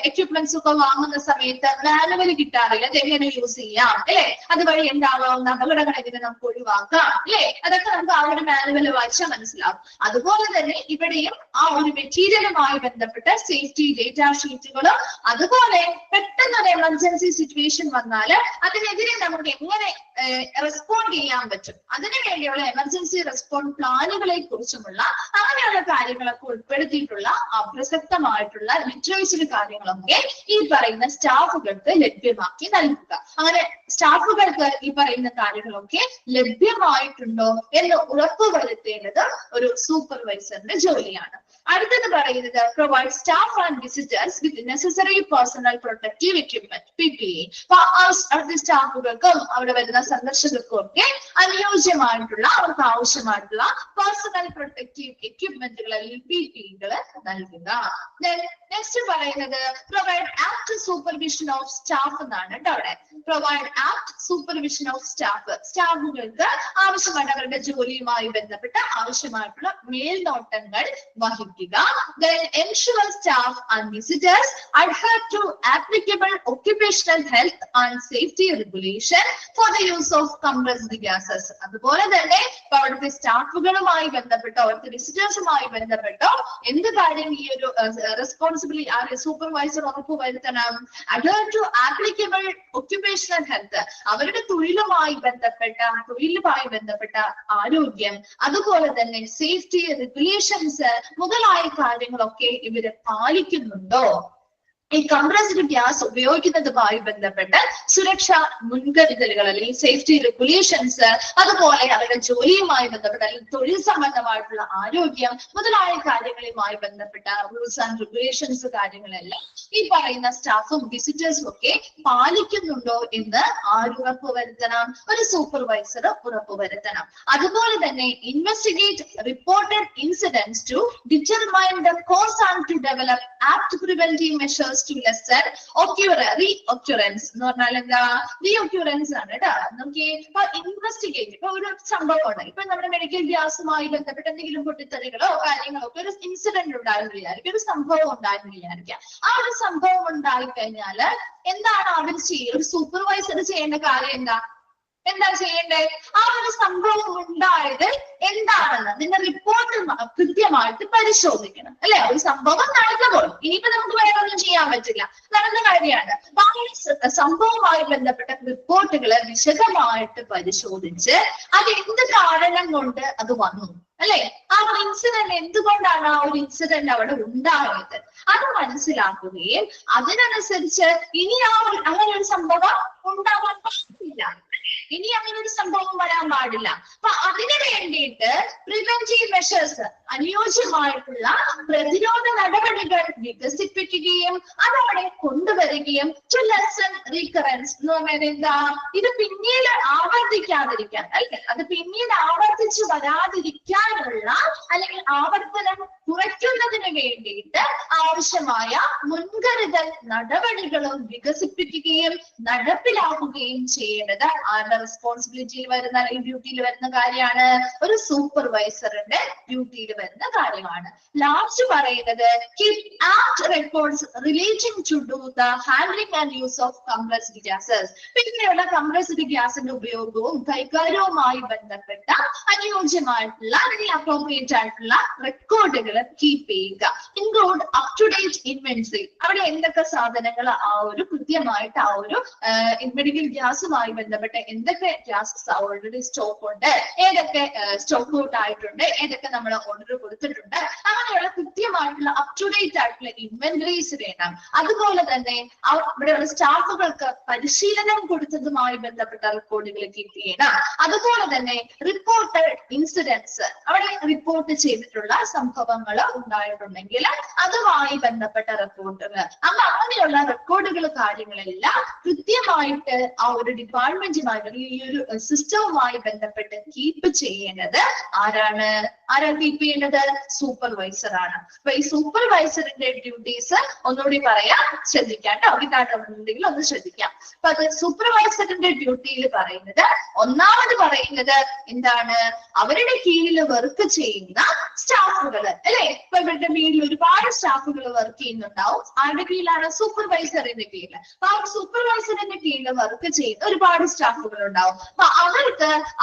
എക്യുപ്മെന്റ്സ് ഒക്കെ വാങ്ങുന്ന സമയത്ത് മാനുവൽ കിട്ടാറില്ല, അതെങ്ങനെ യൂസ് ചെയ്യാം അല്ലെ, അതുവഴി എന്താവാവുന്ന അപകടങ്ങൾ എങ്ങനെ നമുക്ക് ഒഴിവാക്കാം അല്ലെ, അതൊക്കെ നമുക്ക് ആ ഒരു മാനുവൽ വായിച്ചാൽ മനസ്സിലാവും. അതുപോലെ തന്നെ ഇവിടെയും ആ ഒരു മെറ്റീരിയലുമായി ബന്ധപ്പെട്ട സേഫ്റ്റി ഡേറ്റാ ഷീറ്റുകളും, അതുപോലെ പെട്ടെന്ന് ഒരു എമർജൻസി സിറ്റുവേഷൻ വന്നാൽ അതിനെതിരെ നമുക്ക് എങ്ങനെ റെസ്പോണ്ട് ചെയ്യാൻ പറ്റും, അതിനു വേണ്ടിയുള്ള എമർജൻസി റെസ്പോണ്ട് പ്ലാനുകളെ കുറിച്ചുമുള്ള അങ്ങനെയുള്ള കാര്യങ്ങളൊക്കെ ഉൾപ്പെടുത്തിയിട്ടുള്ള അപ്രസക്തമായിട്ടുള്ള ലിറ്ററേച്ചർ കാര്യങ്ങളൊക്കെ ഈ പറയുന്ന സ്റ്റാഫുകൾക്ക് ലഭ്യമാക്കി നൽകുക. അങ്ങനെ സ്റ്റാഫുകൾക്ക് ഈ പറയുന്ന കാര്യങ്ങളൊക്കെ ലഭ്യമായിട്ടുണ്ടോ എന്ന് ഉറപ്പുവരുത്തേണ്ടത് ഒരു സൂപ്പർവൈസറിന്റെ ജോലിയാണ്. അടുത്തത് പറയുന്നത് provide staff and visitors with necessary personal protective equipment PPE. അടുത്ത സ്റ്റാഫുകൾക്കും അവിടെ വരുന്ന സന്ദർശകർക്കും ഒക്കെ അനുയോജ്യമായിട്ടുള്ള അവർക്ക് ആവശ്യമായിട്ടുള്ള പേഴ്സണൽ പ്രൊട്ടക്റ്റീവ് എക്യുപ്മെന്റുകൾ അല്ലെങ്കിൽ PPEകൾ നൽകുക. നെക്സ്റ്റ് പറയുന്നത് provide apt supervision of staff എന്നാണ് കേട്ടോ. അവിടെ provide apt supervision of staff, സ്റ്റാഫുകൾക്ക് ആവശ്യമായിട്ട് അവരുടെ ജോലിയുമായി ബന്ധപ്പെട്ട ആവശ്യമായിട്ടുള്ള മേൽനോട്ടങ്ങൾ വഹിക്കുക. Then ensure staff and visitors adhere to applicable occupational health and safety regulation for the use of compressed gases. അതുപോലെ തന്നെ അവിടുത്തെ സ്റ്റാഫുകളുമായി ബന്ധപ്പെട്ടോ അവിടുത്തെ വിസിറ്റേഴ്സുമായി ബന്ധപ്പെട്ടോ എന്ത് കാര്യം ഈ ഒരു റെസ്പോൺസിബിലിറ്റി സൂപ്പർവൈസർ ഉറപ്പുവരുത്തണം. adhere to applicable occupational health, അവരുടെ തൊഴിലുമായി ബന്ധപ്പെട്ട ആരോഗ്യം, അതുപോലെ തന്നെ സേഫ്റ്റി റെഗുലേഷൻസ് മുതലായ കാര്യങ്ങളൊക്കെ ഇവര് പാലിക്കുന്നുണ്ടോ, ഈ കംപ്രസ്ഡ് ഗ്യാസ് ഉപയോഗിക്കുന്നതുമായി ബന്ധപ്പെട്ട് സുരക്ഷാ മുൻകരുതലുകൾ അല്ലെങ്കിൽ സേഫ്റ്റി റെഗുലേഷൻസ്, അതുപോലെ അവരുടെ ജോലിയുമായി ബന്ധപ്പെട്ട അല്ലെങ്കിൽ തൊഴിൽ സംബന്ധമായിട്ടുള്ള ആരോഗ്യം മുതലായ കാര്യങ്ങളുമായി ബന്ധപ്പെട്ട റൂൾസ് ആൻഡ് റെഗുലേഷൻസ് കാര്യങ്ങളെല്ലാം ഈ പറയുന്ന സ്റ്റാഫും വിസിറ്റേഴ്സും ഒക്കെ പാലിക്കുന്നുണ്ടോ എന്ന് ആര് ഉറപ്പുവരുത്തണം? ഒരു സൂപ്പർവൈസർ ഉറപ്പുവരുത്തണം. അതുപോലെ തന്നെ investigate reported incidents to determine the cause and to develop apt preventive measures to lesser reoccurrence എന്ന് പറഞ്ഞാൽ എന്താ? റീഒക്യുറൻസ് ആണ് കേട്ടോ. നമുക്ക് ഇൻവെസ്റ്റിഗേറ്റ്, ഇപ്പൊ ഒരു സംഭവമാണ്, ഇപ്പൊ നമ്മുടെ മെഡിക്കൽ ഗ്യാസുമായി ബന്ധപ്പെട്ട് എന്തെങ്കിലും പൊട്ടിത്തെറികളോ കാര്യങ്ങളോ ഒക്കെ ഒരു ഇൻസിഡന്റ് ഉണ്ടായെന്ന് വിചാരിക്കും, ഒരു സംഭവം ഉണ്ടായെന്ന് വിചാരിക്കാം. ആ ഒരു സംഭവം ഉണ്ടായി കഴിഞ്ഞാല് എന്താണ് അവർ ചെയ്യുക? ഒരു സൂപ്പർവൈസർ ചെയ്യേണ്ട കാര്യം എന്താ ചെയ്യേണ്ടേ? ആ ഒരു സംഭവം ഉണ്ടായത് എന്താണെന്ന് നിന്റെ റിപ്പോർട്ട് കൃത്യമായിട്ട് പരിശോധിക്കണം അല്ലെ. ഒരു സംഭവം നടന്നപ്പോൾ ഇനിയിപ്പോ നമുക്ക് വേറെ ഒന്നും ചെയ്യാൻ പറ്റില്ല, നടന്ന കാര്യമാണ്. അപ്പൊ ആ സംഭവവുമായി ബന്ധപ്പെട്ട റിപ്പോർട്ടുകളെ വിശദമായിട്ട് പരിശോധിച്ച് അത് എന്ത് കാരണം കൊണ്ട് അത് വന്നു അല്ലെ, ആ ഒരു ഇൻസിഡന്റ് എന്തുകൊണ്ടാണ് ആ ഒരു ഇൻസിഡന്റ് അവിടെ ഉണ്ടായത് അത് മനസ്സിലാക്കുകയും അതിനനുസരിച്ച് ഇനി അങ്ങനെ ഒരു സംഭവം ഉണ്ടാവാൻ പാടില്ല, ഇനി അങ്ങനെ ഒരു സംഭവം വരാൻ പാടില്ല. അപ്പൊ അതിനു വേണ്ടിയിട്ട് പ്രിവെന്റീവ് മെഷേഴ്സ്, അനുയോജ്യമായിട്ടുള്ള പ്രതിരോധ നടപടികൾ വികസിപ്പിക്കുകയും അതവിടെ കൊണ്ടുവരികയും ടു ലെസൺ റീകറൻസ് എന്ന് പറഞ്ഞാൽ എന്താ? ഇത് പിന്നീട് ആവർത്തിക്കാതിരിക്കാൻ അല്ലെ, അത് പിന്നീട് ആവർത്തിച്ചു വരാതിരിക്കാനുള്ള അല്ലെങ്കിൽ ആവർത്തനം കുറയ്ക്കുന്നതിന് വേണ്ടിയിട്ട് ആവശ്യമായ മുൻകരുതൽ നടപടികളും വികസിപ്പിക്കുകയും നടപ്പിലാക്കുകയും ചെയ്യേണ്ടത് ആരുടെ റെസ്പോൺസിബിലിറ്റിയിൽ വരുന്ന അല്ലെങ്കിൽ ഡ്യൂട്ടിയിൽ വരുന്ന കാര്യമാണ്? ഒരു സൂപ്പർവൈസറിന്റെ ഡ്യൂട്ടിയിൽ വരുന്ന കാര്യമാണ്. ലാസ്റ്റ് പറയുന്നത് keep apt records relating to do the handling and use of compressed gases. പിന്നെയുള്ള കംപ്രസ്ഡ് ഗ്യാസിന്റെ ഉപയോഗവും കൈകാര്യവുമായി ബന്ധപ്പെട്ട അനുയോജ്യമായിട്ടുള്ള അല്ലെങ്കിൽ അപ്രോപ്രിയേറ്റ് ആയിട്ടുള്ള റെക്കോർഡുകൾ കീപ്പ് ചെയ്യുക. Include up to date inventory, അവിടെ എന്തൊക്കെ സാധനങ്ങൾ ആ ഒരു കൃത്യമായിട്ട് ആ ഒരു മെഡിക്കൽ ഗ്യാസുമായി ബന്ധപ്പെട്ട എന്തൊക്കെ ഗ്യാസസ് ഓൾറെഡി സ്റ്റോക്ക് ഉണ്ട്, ഏതൊക്കെ സ്റ്റോക്ക് ഔട്ട് ആയിട്ടുണ്ട്, ഏതൊക്കെ നമ്മൾ ഓർഡർ കൊടുത്തിട്ടുണ്ട്, അങ്ങനെയുള്ള കൃത്യമായിട്ടുള്ള അപ് ടു ഡേറ്റ് ആയിട്ടുള്ള ഇൻവെന്ററീസ് വേണം. അതുപോലെ തന്നെ ഇവിടെയുള്ള സ്റ്റാഫുകൾക്ക് പരിശീലനം കൊടുത്തതുമായി ബന്ധപ്പെട്ട റെക്കോർഡുകൾ കീപ്പ് ചെയ്യണം. അതുപോലെ തന്നെ റിപ്പോർട്ടഡ് ഇൻസിഡൻസ്, അവിടെ റിപ്പോർട്ട് ചെയ്തിട്ടുള്ള സംഭവങ്ങൾ ഉണ്ടായിട്ടുണ്ടെങ്കിൽ അതുമായി ബന്ധപ്പെട്ട റെക്കോർഡുകൾ, അങ്ങനെയുള്ള റെക്കോർഡുകൾ കാര്യങ്ങളെല്ലാം കൃത്യമായിട്ട് ആ ഒരു ഡിപ്പാർട്ട്മെന്റുമായി ഈ ഒരു സിസ്റ്റവുമായി ബന്ധപ്പെട്ട് കീപ്പ് ചെയ്യേണ്ടത് ആരാണ്? ആരാ കീപ്പ് ചെയ്യുന്നത്? സൂപ്പർവൈസർ ആണ്. അപ്പൊ ഈ സൂപ്പർവൈസറിന്റെ ഡ്യൂട്ടീസ് ഒന്നുകൂടി പറയാം, ശ്രദ്ധിക്കാം കേട്ടോ. കിട്ടാണ്ടെങ്കിൽ ഒന്ന് ശ്രദ്ധിക്കാം. അപ്പൊ അത് സൂപ്പർവൈസറിന്റെ ഡ്യൂട്ടിയിൽ പറയുന്നത്, ഒന്നാമത് പറയുന്നത് എന്താണ്? അവരുടെ കീഴിൽ വർക്ക് ചെയ്യുന്ന സ്റ്റാഫുകൾ അല്ലെ. ഇപ്പൊ ഇവരുടെ കീഴിൽ ഒരുപാട് സ്റ്റാഫുകൾ വർക്ക് ചെയ്യുന്നുണ്ടാവും. ആരുടെ കീഴിലാണ്? സൂപ്പർവൈസറിന്റെ കീഴിൽ. അപ്പൊ ആ സൂപ്പർവൈസറിന്റെ കീഴിൽ വർക്ക് ചെയ്യുന്ന ഒരുപാട് സ്റ്റാഫുകൾ ഉണ്ടാവും. അപ്പൊ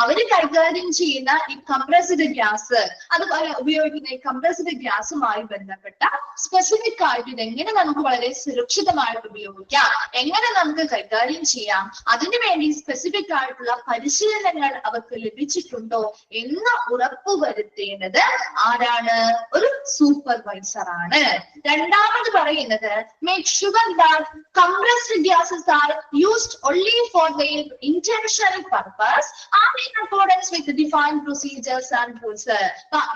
അവര് കൈകാര്യം ചെയ്യുന്ന ഈ കംപ്രസ്ഡ് ഗ്യാസ്, അതുപോലെ ഉപയോഗിക്കുന്ന ഈ കംപ്രസ്ഡ് ഗ്യാസുമായി ബന്ധപ്പെട്ട സ്പെസിഫിക് ആയിട്ട് ഇതെങ്ങനെ നമുക്ക് വളരെ സുരക്ഷിതമായിട്ട് ഉപയോഗിക്കാം, എങ്ങനെ നമുക്ക് കൈകാര്യം ചെയ്യാം, അതിനു വേണ്ടി സ്പെസിഫിക് ആയിട്ടുള്ള പരിശീലനങ്ങൾ അവർക്ക് ലഭിച്ചിട്ടുണ്ടോ എന്ന് ഉറപ്പുവരുത്തേണ്ടത് ആരാണ്? ഒരു സൂപ്പർവൈസർ ആണ്. രണ്ടാമത് പറയുന്നത്, make sure that compressed gases are used only for their intentional purpose and in accordance with the defined procedures and rules.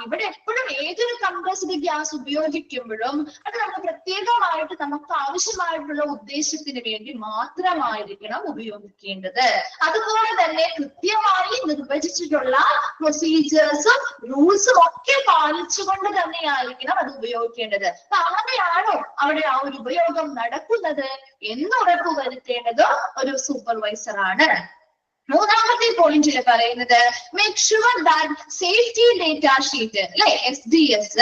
ഇവിടെ എപ്പോഴും ഏതൊരു കംപ്രസ്ഡ് ഗ്യാസ് ഉപയോഗിക്കുമ്പോഴും അത് നമ്മൾ പ്രത്യേകമായിട്ട് നമുക്ക് ആവശ്യമായിട്ടുള്ള ഉദ്ദേശത്തിന് വേണ്ടി മാത്രമായിരിക്കണം ഉപയോഗിക്കേണ്ടത്. അതുപോലെ തന്നെ കൃത്യമായി നിർവചിച്ചിട്ടുള്ള പ്രൊസീജിയേഴ്സും റൂൾസും ഒക്കെ പാലിച്ചുകൊണ്ട് തന്നെയായിരിക്കണം അത് ഉപയോഗിക്കേണ്ടത്. അപ്പൊ അങ്ങനെയാണോ അവിടെ ആ ഒരു ഉപയോഗം നടക്കുന്നത് എന്ന് ഉറപ്പുവരുത്തേണ്ടത് ഒരു സൂപ്പർവൈസർ ആണ്. മൂന്നാമത്തെ പോയിന്റിൽ പറയുന്നത്, make sure that safety data sheet അല്ലെ, SDS,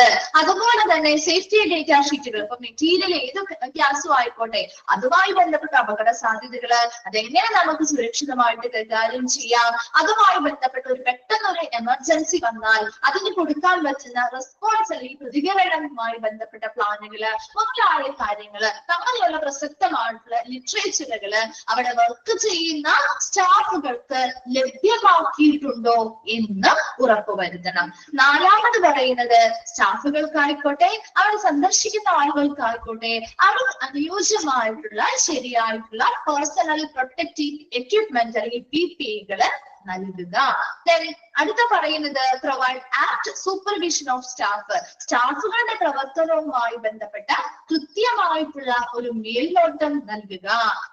അതുപോലെ തന്നെ സേഫ്റ്റി ഡേറ്റ ഷീറ്റുകൾ, ഇപ്പൊ മെറ്റീരിയൽ ഏത് ഗ്യാസും ആയിക്കോട്ടെ അതുമായി ബന്ധപ്പെട്ട അപകട സാധ്യതകള്, അതെങ്ങനെ നമുക്ക് സുരക്ഷിതമായിട്ട് കൈകാര്യം ചെയ്യാം, അതുമായി ബന്ധപ്പെട്ട ഒരു പെട്ടെന്നൊരു എമർജൻസി വന്നാൽ അതിന് കൊടുക്കാൻ പറ്റുന്ന റെസ്പോൺസ് അല്ലെങ്കിൽ പ്രതികരണവുമായി ബന്ധപ്പെട്ട പ്ലാനുകള്, മുതലായ കാര്യങ്ങള്, അങ്ങനെയുള്ള പ്രസക്തമായിട്ടുള്ള ലിറ്ററേച്ചറുകള് അവിടെ വർക്ക് ചെയ്യുന്ന സ്റ്റാഫുകൾ ലഭ്യമാക്കിയിട്ടുണ്ടോ എന്ന് ഉറപ്പുവരുത്തണം. നാലാമത് പറയുന്നത്, സ്റ്റാഫുകൾക്കായിക്കോട്ടെ അവർ സന്ദർശിക്കുന്ന ആളുകൾക്കായിക്കോട്ടെ അവർ അനുയോജ്യമായിട്ടുള്ള ശരിയായിട്ടുള്ള പേഴ്സണൽ പ്രൊട്ടക്റ്റീവ് എക്യുപ്മെന്റ് അല്ലെങ്കിൽ PPE നൽകുക. അടുത്ത പറയുന്നത്, provide apt supervision of staff, സ്റ്റാഫുകളുടെ പ്രവർത്തനവുമായി ബന്ധപ്പെട്ട കൃത്യമായിട്ടുള്ള ഒരു മേൽനോട്ടം നൽകുക.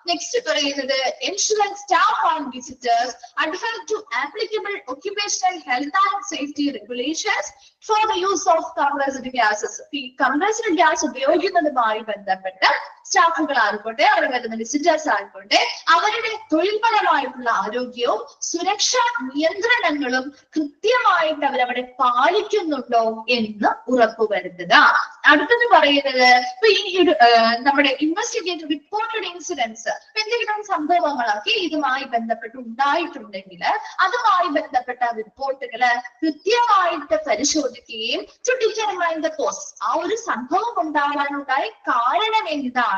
നെക്സ്റ്റ് പറയുന്നത്, ensure staff and visitors adhere to applicable occupational health and safety regulations for the use of compressed gases. ഈ കംപ്രസ്ഡ് ഗ്യാസ് ഉപയോഗിക്കുന്നതുമായി ബന്ധപ്പെട്ട് സ്റ്റാഫുകൾ ആയിക്കോട്ടെ അവർ വരുന്ന വിസിറ്റേഴ്സ് ആയിക്കോട്ടെ അവരുടെ തൊഴിൽപരമായിട്ടുള്ള ആരോഗ്യവും സുരക്ഷാ നിയന്ത്രണങ്ങളും കൃത്യമായിട്ട് അവരവിടെ പാലിക്കുന്നുണ്ടോ എന്ന് ഉറപ്പുവരുത്തുക. അടുത്തത് പറയുന്നത്, ഇപ്പൊ ഈ ഒരു നമ്മുടെ ഇൻവെസ്റ്റിഗേറ്റ് റിപ്പോർട്ടഡ് ഇൻസിഡൻസ്, എന്തെങ്കിലും സംഭവങ്ങളൊക്കെ ഇതുമായി ബന്ധപ്പെട്ട് ഉണ്ടായിട്ടുണ്ടെങ്കിൽ അതുമായി ബന്ധപ്പെട്ട റിപ്പോർട്ടുകള് കൃത്യമായിട്ട് പരിശോധിക്കുകയും ടു ഡിറ്റർമൈൻ ദ കോസ്, ആ ഒരു സംഭവം ഉണ്ടാകാനുണ്ടായ കാരണം എന്താണ്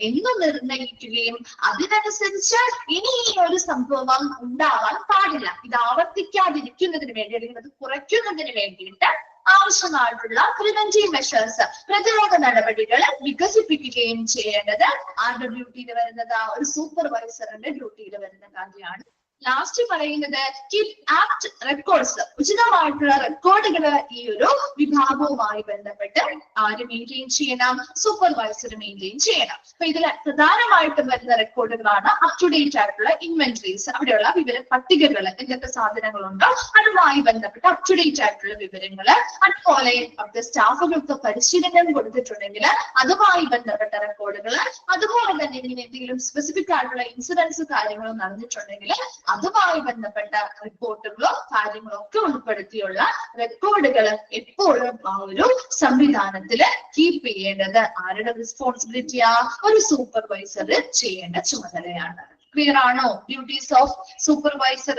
എന്ന് നിർണയിക്കുകയും അതിനനുസരിച്ച് ഇനി ഈ ഒരു സംഭവം ഉണ്ടാവാൻ പാടില്ല, ഇത് ആവർത്തിക്കാതിരിക്കുന്നതിന് വേണ്ടി അല്ലെങ്കിൽ അത് കുറയ്ക്കുന്നതിന് വേണ്ടിയിട്ട് ആവശ്യമായിട്ടുള്ള പ്രിവെന്റീവ് മെഷേഴ്സ്, പ്രതിരോധ നടപടികൾ വികസിപ്പിക്കുകയും ചെയ്യേണ്ടത് ആരുടെ ഡ്യൂട്ടിയിൽ വരുന്നത്? ഒരു സൂപ്പർവൈസറിന്റെ ഡ്യൂട്ടിയിൽ വരുന്ന കാര്യമാണ്. ലാസ്റ്റ് പറയുന്നത്, കീപ് ആപ്റ്റ് റെക്കോർഡ്സ്, ഉചിതമായിട്ടുള്ള റെക്കോർഡുകൾ ഈ ഒരു വിഭാഗവുമായി ബന്ധപ്പെട്ട് ആര് മെയിൻറ്റെയിൻ ചെയ്യണം? സൂപ്പർവൈസർ മെയിൻറ്റെയിൻ ചെയ്യണം. അപ്പൊ ഇതിൽ പ്രധാനമായിട്ടും വരുന്ന റെക്കോർഡുകളാണ് അപ് ടു ഡേറ്റ് ആയിട്ടുള്ള ഇൻവെന്ററീസ്, അവിടെയുള്ള പട്ടികകൾ, എന്തൊക്കെ സാധനങ്ങളുണ്ടോ അതുമായി ബന്ധപ്പെട്ട അപ് ടു ഡേറ്റ് ആയിട്ടുള്ള വിവരങ്ങള്, അതുപോലെ അവിടുത്തെ സ്റ്റാഫുകൾക്ക് പരിശീലനം കൊടുത്തിട്ടുണ്ടെങ്കിൽ അതുമായി ബന്ധപ്പെട്ട റെക്കോർഡുകള്, അതുപോലെ തന്നെ ഇങ്ങനെ എന്തെങ്കിലും സ്പെസിഫിക് ആയിട്ടുള്ള ഇൻസിഡൻസ് കാര്യങ്ങളോ നടന്നിട്ടുണ്ടെങ്കിൽ അതുമായി ബന്ധപ്പെട്ട റിപ്പോർട്ടുകളോ കാര്യങ്ങളോ ഒക്കെ ഉൾപ്പെടുത്തിയുള്ള റെക്കോർഡുകൾ എപ്പോഴും ആ ഒരു സംവിധാനത്തിൽ കീപ്പ് ചെയ്യേണ്ടത് ആരുടെ റെസ്പോൺസിബിലിറ്റിയാ? ഒരു സൂപ്പർവൈസർ ചെയ്യേണ്ട ചുമതലയാണ്. ക്ലിയർ ആണോ? ഡ്യൂട്ടീസ് ഓഫ് സൂപ്പർവൈസർ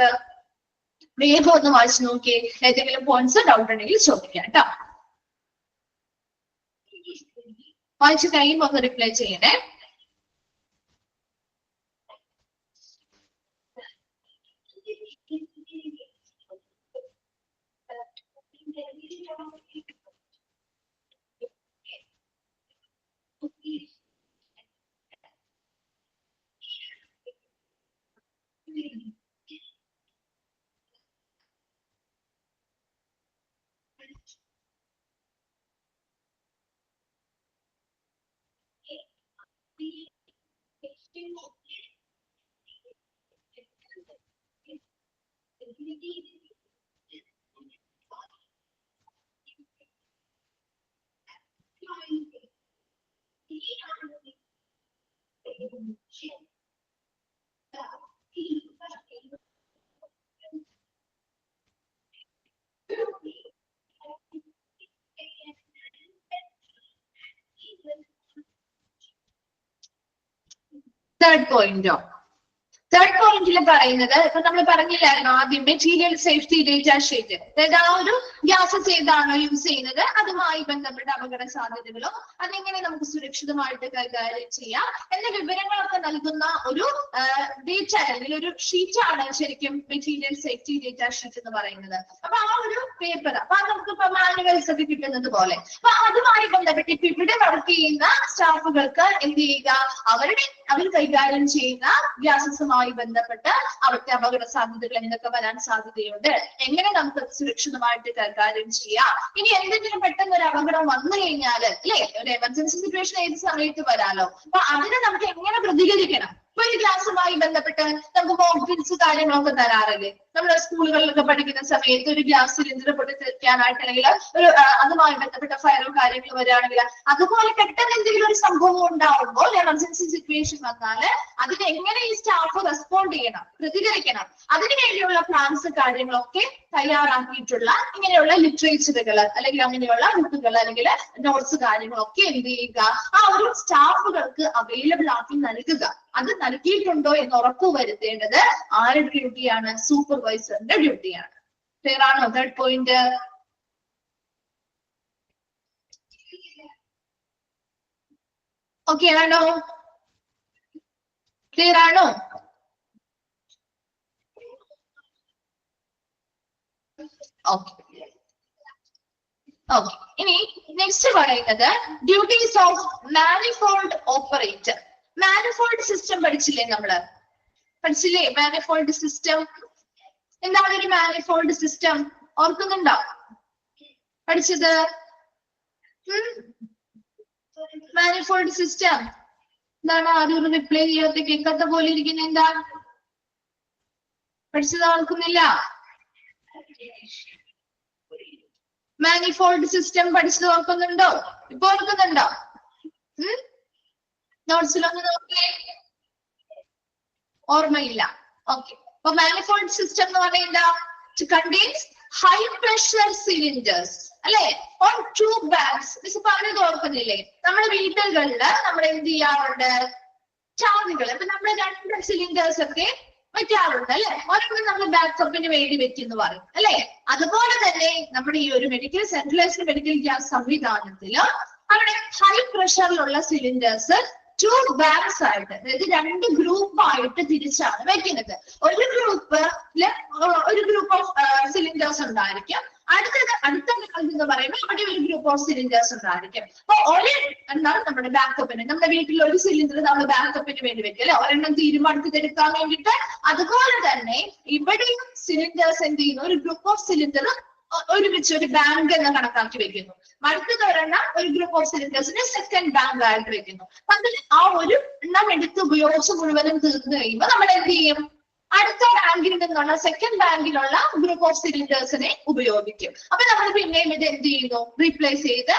വേഗം ഒന്ന് വായിച്ചു നോക്കിയേ. ഏതെങ്കിലും പോയിന്റ്സ് ഡൗട്ട് ഉണ്ടെങ്കിൽ ചോദിക്കാം കേട്ടോ. വായിച്ചു കഴിയുമ്പോൾ ഒന്ന് റിപ്ലൈ ചെയ്യണേ. Third point. Third point പറയുന്നത് ഇപ്പൊ നമ്മൾ പറഞ്ഞില്ലായിരുന്നു ആദ്യം മെറ്റീരിയൽ സേഫ്റ്റി ഡേറ്റ ഷീറ്റ്. അതായത് ആ ഒരു ഗ്യാസസ് ഏതാണോ യൂസ് ചെയ്യുന്നത് അതുമായി ബന്ധപ്പെട്ട അപകട സാധ്യതകളോ അതെങ്ങനെ നമുക്ക് സുരക്ഷിതമായിട്ട് കൈകാര്യം ചെയ്യാം എന്ന വിവരങ്ങളൊക്കെ നൽകുന്ന ഒരു ഡേറ്റ അല്ലെങ്കിൽ ഒരു ഷീറ്റാണ് ശരിക്കും മെറ്റീരിയൽ സേഫ്റ്റി ഡേറ്റ ഷീറ്റ് എന്ന് പറയുന്നത്. അപ്പൊ ആ ഒരു പേപ്പർ അപ്പൊ നമുക്ക് ഇപ്പൊ മാനുവൽസ് ഒക്കെ കിട്ടുന്നത് പോലെ അപ്പൊ അതുമായി ബന്ധപ്പെട്ട് ഇപ്പൊ ഇവിടെ വർക്ക് ചെയ്യുന്ന സ്റ്റാഫുകൾക്ക് എന്ത് ചെയ്യുക അവർ കൈകാര്യം ചെയ്യുന്ന ഗ്യാസസുമായി ബന്ധപ്പെട്ട് അവിടുത്തെ അപകട സാധ്യതകൾ എന്തൊക്കെ വരാൻ സാധ്യതയുണ്ട്, എങ്ങനെ നമുക്ക് സുരക്ഷിതമായിട്ട് കൈകാര്യം ചെയ്യാം, ഇനി എന്തെങ്കിലും പെട്ടെന്ന് ഒരു അപകടം വന്നു കഴിഞ്ഞാൽ അല്ലെ ഒരു എമർജൻസി സിറ്റുവേഷൻ ഏത് സമയത്ത് വരാലോ അപ്പൊ അതിനെ നമുക്ക് എങ്ങനെ പ്രതികരിക്കണം. ഇപ്പൊ ഒരു ഗ്യാസുമായി ബന്ധപ്പെട്ട് നമുക്ക് മോക്ക് ഡ്രിൽസ് കാര്യങ്ങളൊക്കെ തരാറില്ലേ നമ്മുടെ സ്കൂളുകളിലൊക്കെ പഠിക്കുന്ന സമയത്ത് ഒരു ഗ്യാസ് സിലിണ്ടർ പൊട്ടിത്തെറിക്കാനായിട്ട് അല്ലെങ്കിൽ ഒരു അതുമായി ബന്ധപ്പെട്ട ഫയറോ കാര്യങ്ങൾ വരികയാണെങ്കിൽ അതുപോലെ പെട്ടെന്ന് എന്തെങ്കിലും ഒരു സംഭവം ഉണ്ടാവുമ്പോൾ എമർജൻസി സിറ്റുവേഷൻ വന്നാൽ അതിന് എങ്ങനെ ഈ സ്റ്റാഫ് റെസ്പോണ്ട് ചെയ്യണം, പ്രതികരിക്കണം, അതിനു വേണ്ടിയുള്ള പ്ലാൻസ് കാര്യങ്ങളൊക്കെ തയ്യാറാക്കിയിട്ടുള്ള ഇങ്ങനെയുള്ള ലിറ്ററേച്ചറുകൾ അല്ലെങ്കിൽ അങ്ങനെയുള്ള ബുക്കുകൾ അല്ലെങ്കിൽ നോട്ട്സ് കാര്യങ്ങളൊക്കെ എന്ത് ചെയ്യുക ആ ഒരു സ്റ്റാഫുകൾക്ക് അവൈലബിൾ ആക്കി നൽകുക. അത് നൽകിയിട്ടുണ്ടോ എന്ന് ഉറപ്പുവരുത്തേണ്ടത് ആരുടെ ഡ്യൂട്ടിയാണ്? സൂപ്പർവൈസറിന്റെ ഡ്യൂട്ടിയാണ്. ക്ലിയർ ആണോ? Third point. ഓക്കെ ആണോ? ക്ലിയർ ആണോ? ഓക്കെ ഓക്കെ ഇനി നെക്സ്റ്റ് പറയുന്നത് duties of manifold operator. Manifold system പഠിച്ചില്ലേ നമ്മള്? പഠിച്ചില്ലേ മാനിഫോൾഡ് സിസ്റ്റം? എന്താണ് ഒരു മാനിഫോൾഡ് സിസ്റ്റം? ഓർക്കുന്നുണ്ടോ പഠിച്ചത്? മാനിഫോൾഡ് സിസ്റ്റം എന്താണ്? ആരും റിപ്ലൈ ചെയ്യാത്ത കേൾക്കാത്ത പോലെ ഇരിക്കുന്ന എന്താ? പഠിച്ചത് ഓർക്കുന്നില്ല? മാനിഫോൾഡ് സിസ്റ്റം പഠിച്ചത് ഓർക്കുന്നുണ്ടോ? ഇപ്പൊ ഓർക്കുന്നുണ്ടോ? നോട്ട്സിലൊന്ന് നോക്കിയേ. ഓർമ്മയില്ല. ഓക്കെ അപ്പൊ മാനിഫോൾഡ് സിസ്റ്റം എന്ന് പറയുന്നത് it contains high pressure cylinders അല്ലെ ഓൺ ടു ബാഗ്സ്. മിസ് പറഞ്ഞത് ഓർക്കുന്നില്ലേ? നമ്മുടെ വീടുകളില് നമ്മൾ എന്ത് ചെയ്യാറുണ്ട്? ടാങ്കുകൾ ഇപ്പൊ നമ്മൾ 2 സിലിണ്ടേഴ്സ് ഒക്കെ വെക്കാറുണ്ട് അല്ലെ. ഒരെണ്ണം നമ്മൾ ബാക്കപ്പിന് വേണ്ടി വെക്കുന്നു പറയും അല്ലെ. അതുപോലെ തന്നെ നമ്മുടെ ഈ ഒരു സെൻട്രലൈസ്ഡ് മെഡിക്കൽ ഗ്യാസ് സംവിധാനത്തില് അവിടെ ഹൈ പ്രഷറിലുള്ള സിലിണ്ടേഴ്സ് 2 ബാഗ്സ് ആയിട്ട് അതായത് 2 ഗ്രൂപ്പായിട്ട് തിരിച്ചാണ് വെക്കുന്നത്. ഒരു ഗ്രൂപ്പ് ഓഫ് സിലിണ്ടേഴ്സ് ഉണ്ടായിരിക്കും. അടുത്ത ബാഗ് എന്ന് പറയുമ്പോൾ അവിടെ ഒരു ഗ്രൂപ്പ് ഓഫ് സിലിണ്ടേഴ്സ് ഉണ്ടായിരിക്കും. അപ്പൊ എന്താണ് നമ്മുടെ ബാക്കപ്പിന് നമ്മുടെ വീട്ടിൽ ഒരു സിലിണ്ടർ നമ്മൾ ബാക്കപ്പിന് വേണ്ടി വെക്കും അല്ലെ, ഒരെണ്ണം തീരുമാനം എടുക്കാൻ വേണ്ടിയിട്ട്. അതുപോലെ തന്നെ ഇവിടെയും സിലിണ്ടേഴ്സ് എന്ത് ചെയ്യുന്നു? ഒരു ഗ്രൂപ്പ് ഓഫ് സിലിണ്ടർ ഒരുമിച്ച് ഒരു ബാങ്ക് എന്ന് കണക്കാക്കി വെക്കുന്നു. അടുത്തതൊരെണ്ണം ഒരു ഗ്രൂപ്പ് ഓഫ് സിലിണ്ടേഴ്സിനെ സെക്കൻഡ് ബാങ്ക് ആയിട്ട് വെക്കുന്നു. അതിൽ ആ ഒരു എണ്ണം എടുത്ത് ഉപയോഗിച്ച് മുഴുവനും തീർന്നു കഴിയുമ്പോൾ നമ്മൾ എന്ത് ചെയ്യും? അടുത്ത ബാങ്കിൽ നിന്നുള്ള സെക്കൻഡ് ബാങ്കിലുള്ള ഗ്രൂപ്പ് ഓഫ് സിലിണ്ടേഴ്സിനെ ഉപയോഗിക്കും. അപ്പൊ നമ്മൾ പിന്നെയും ഇത് എന്ത് ചെയ്യുന്നു? റീപ്ലേസ് ചെയ്ത്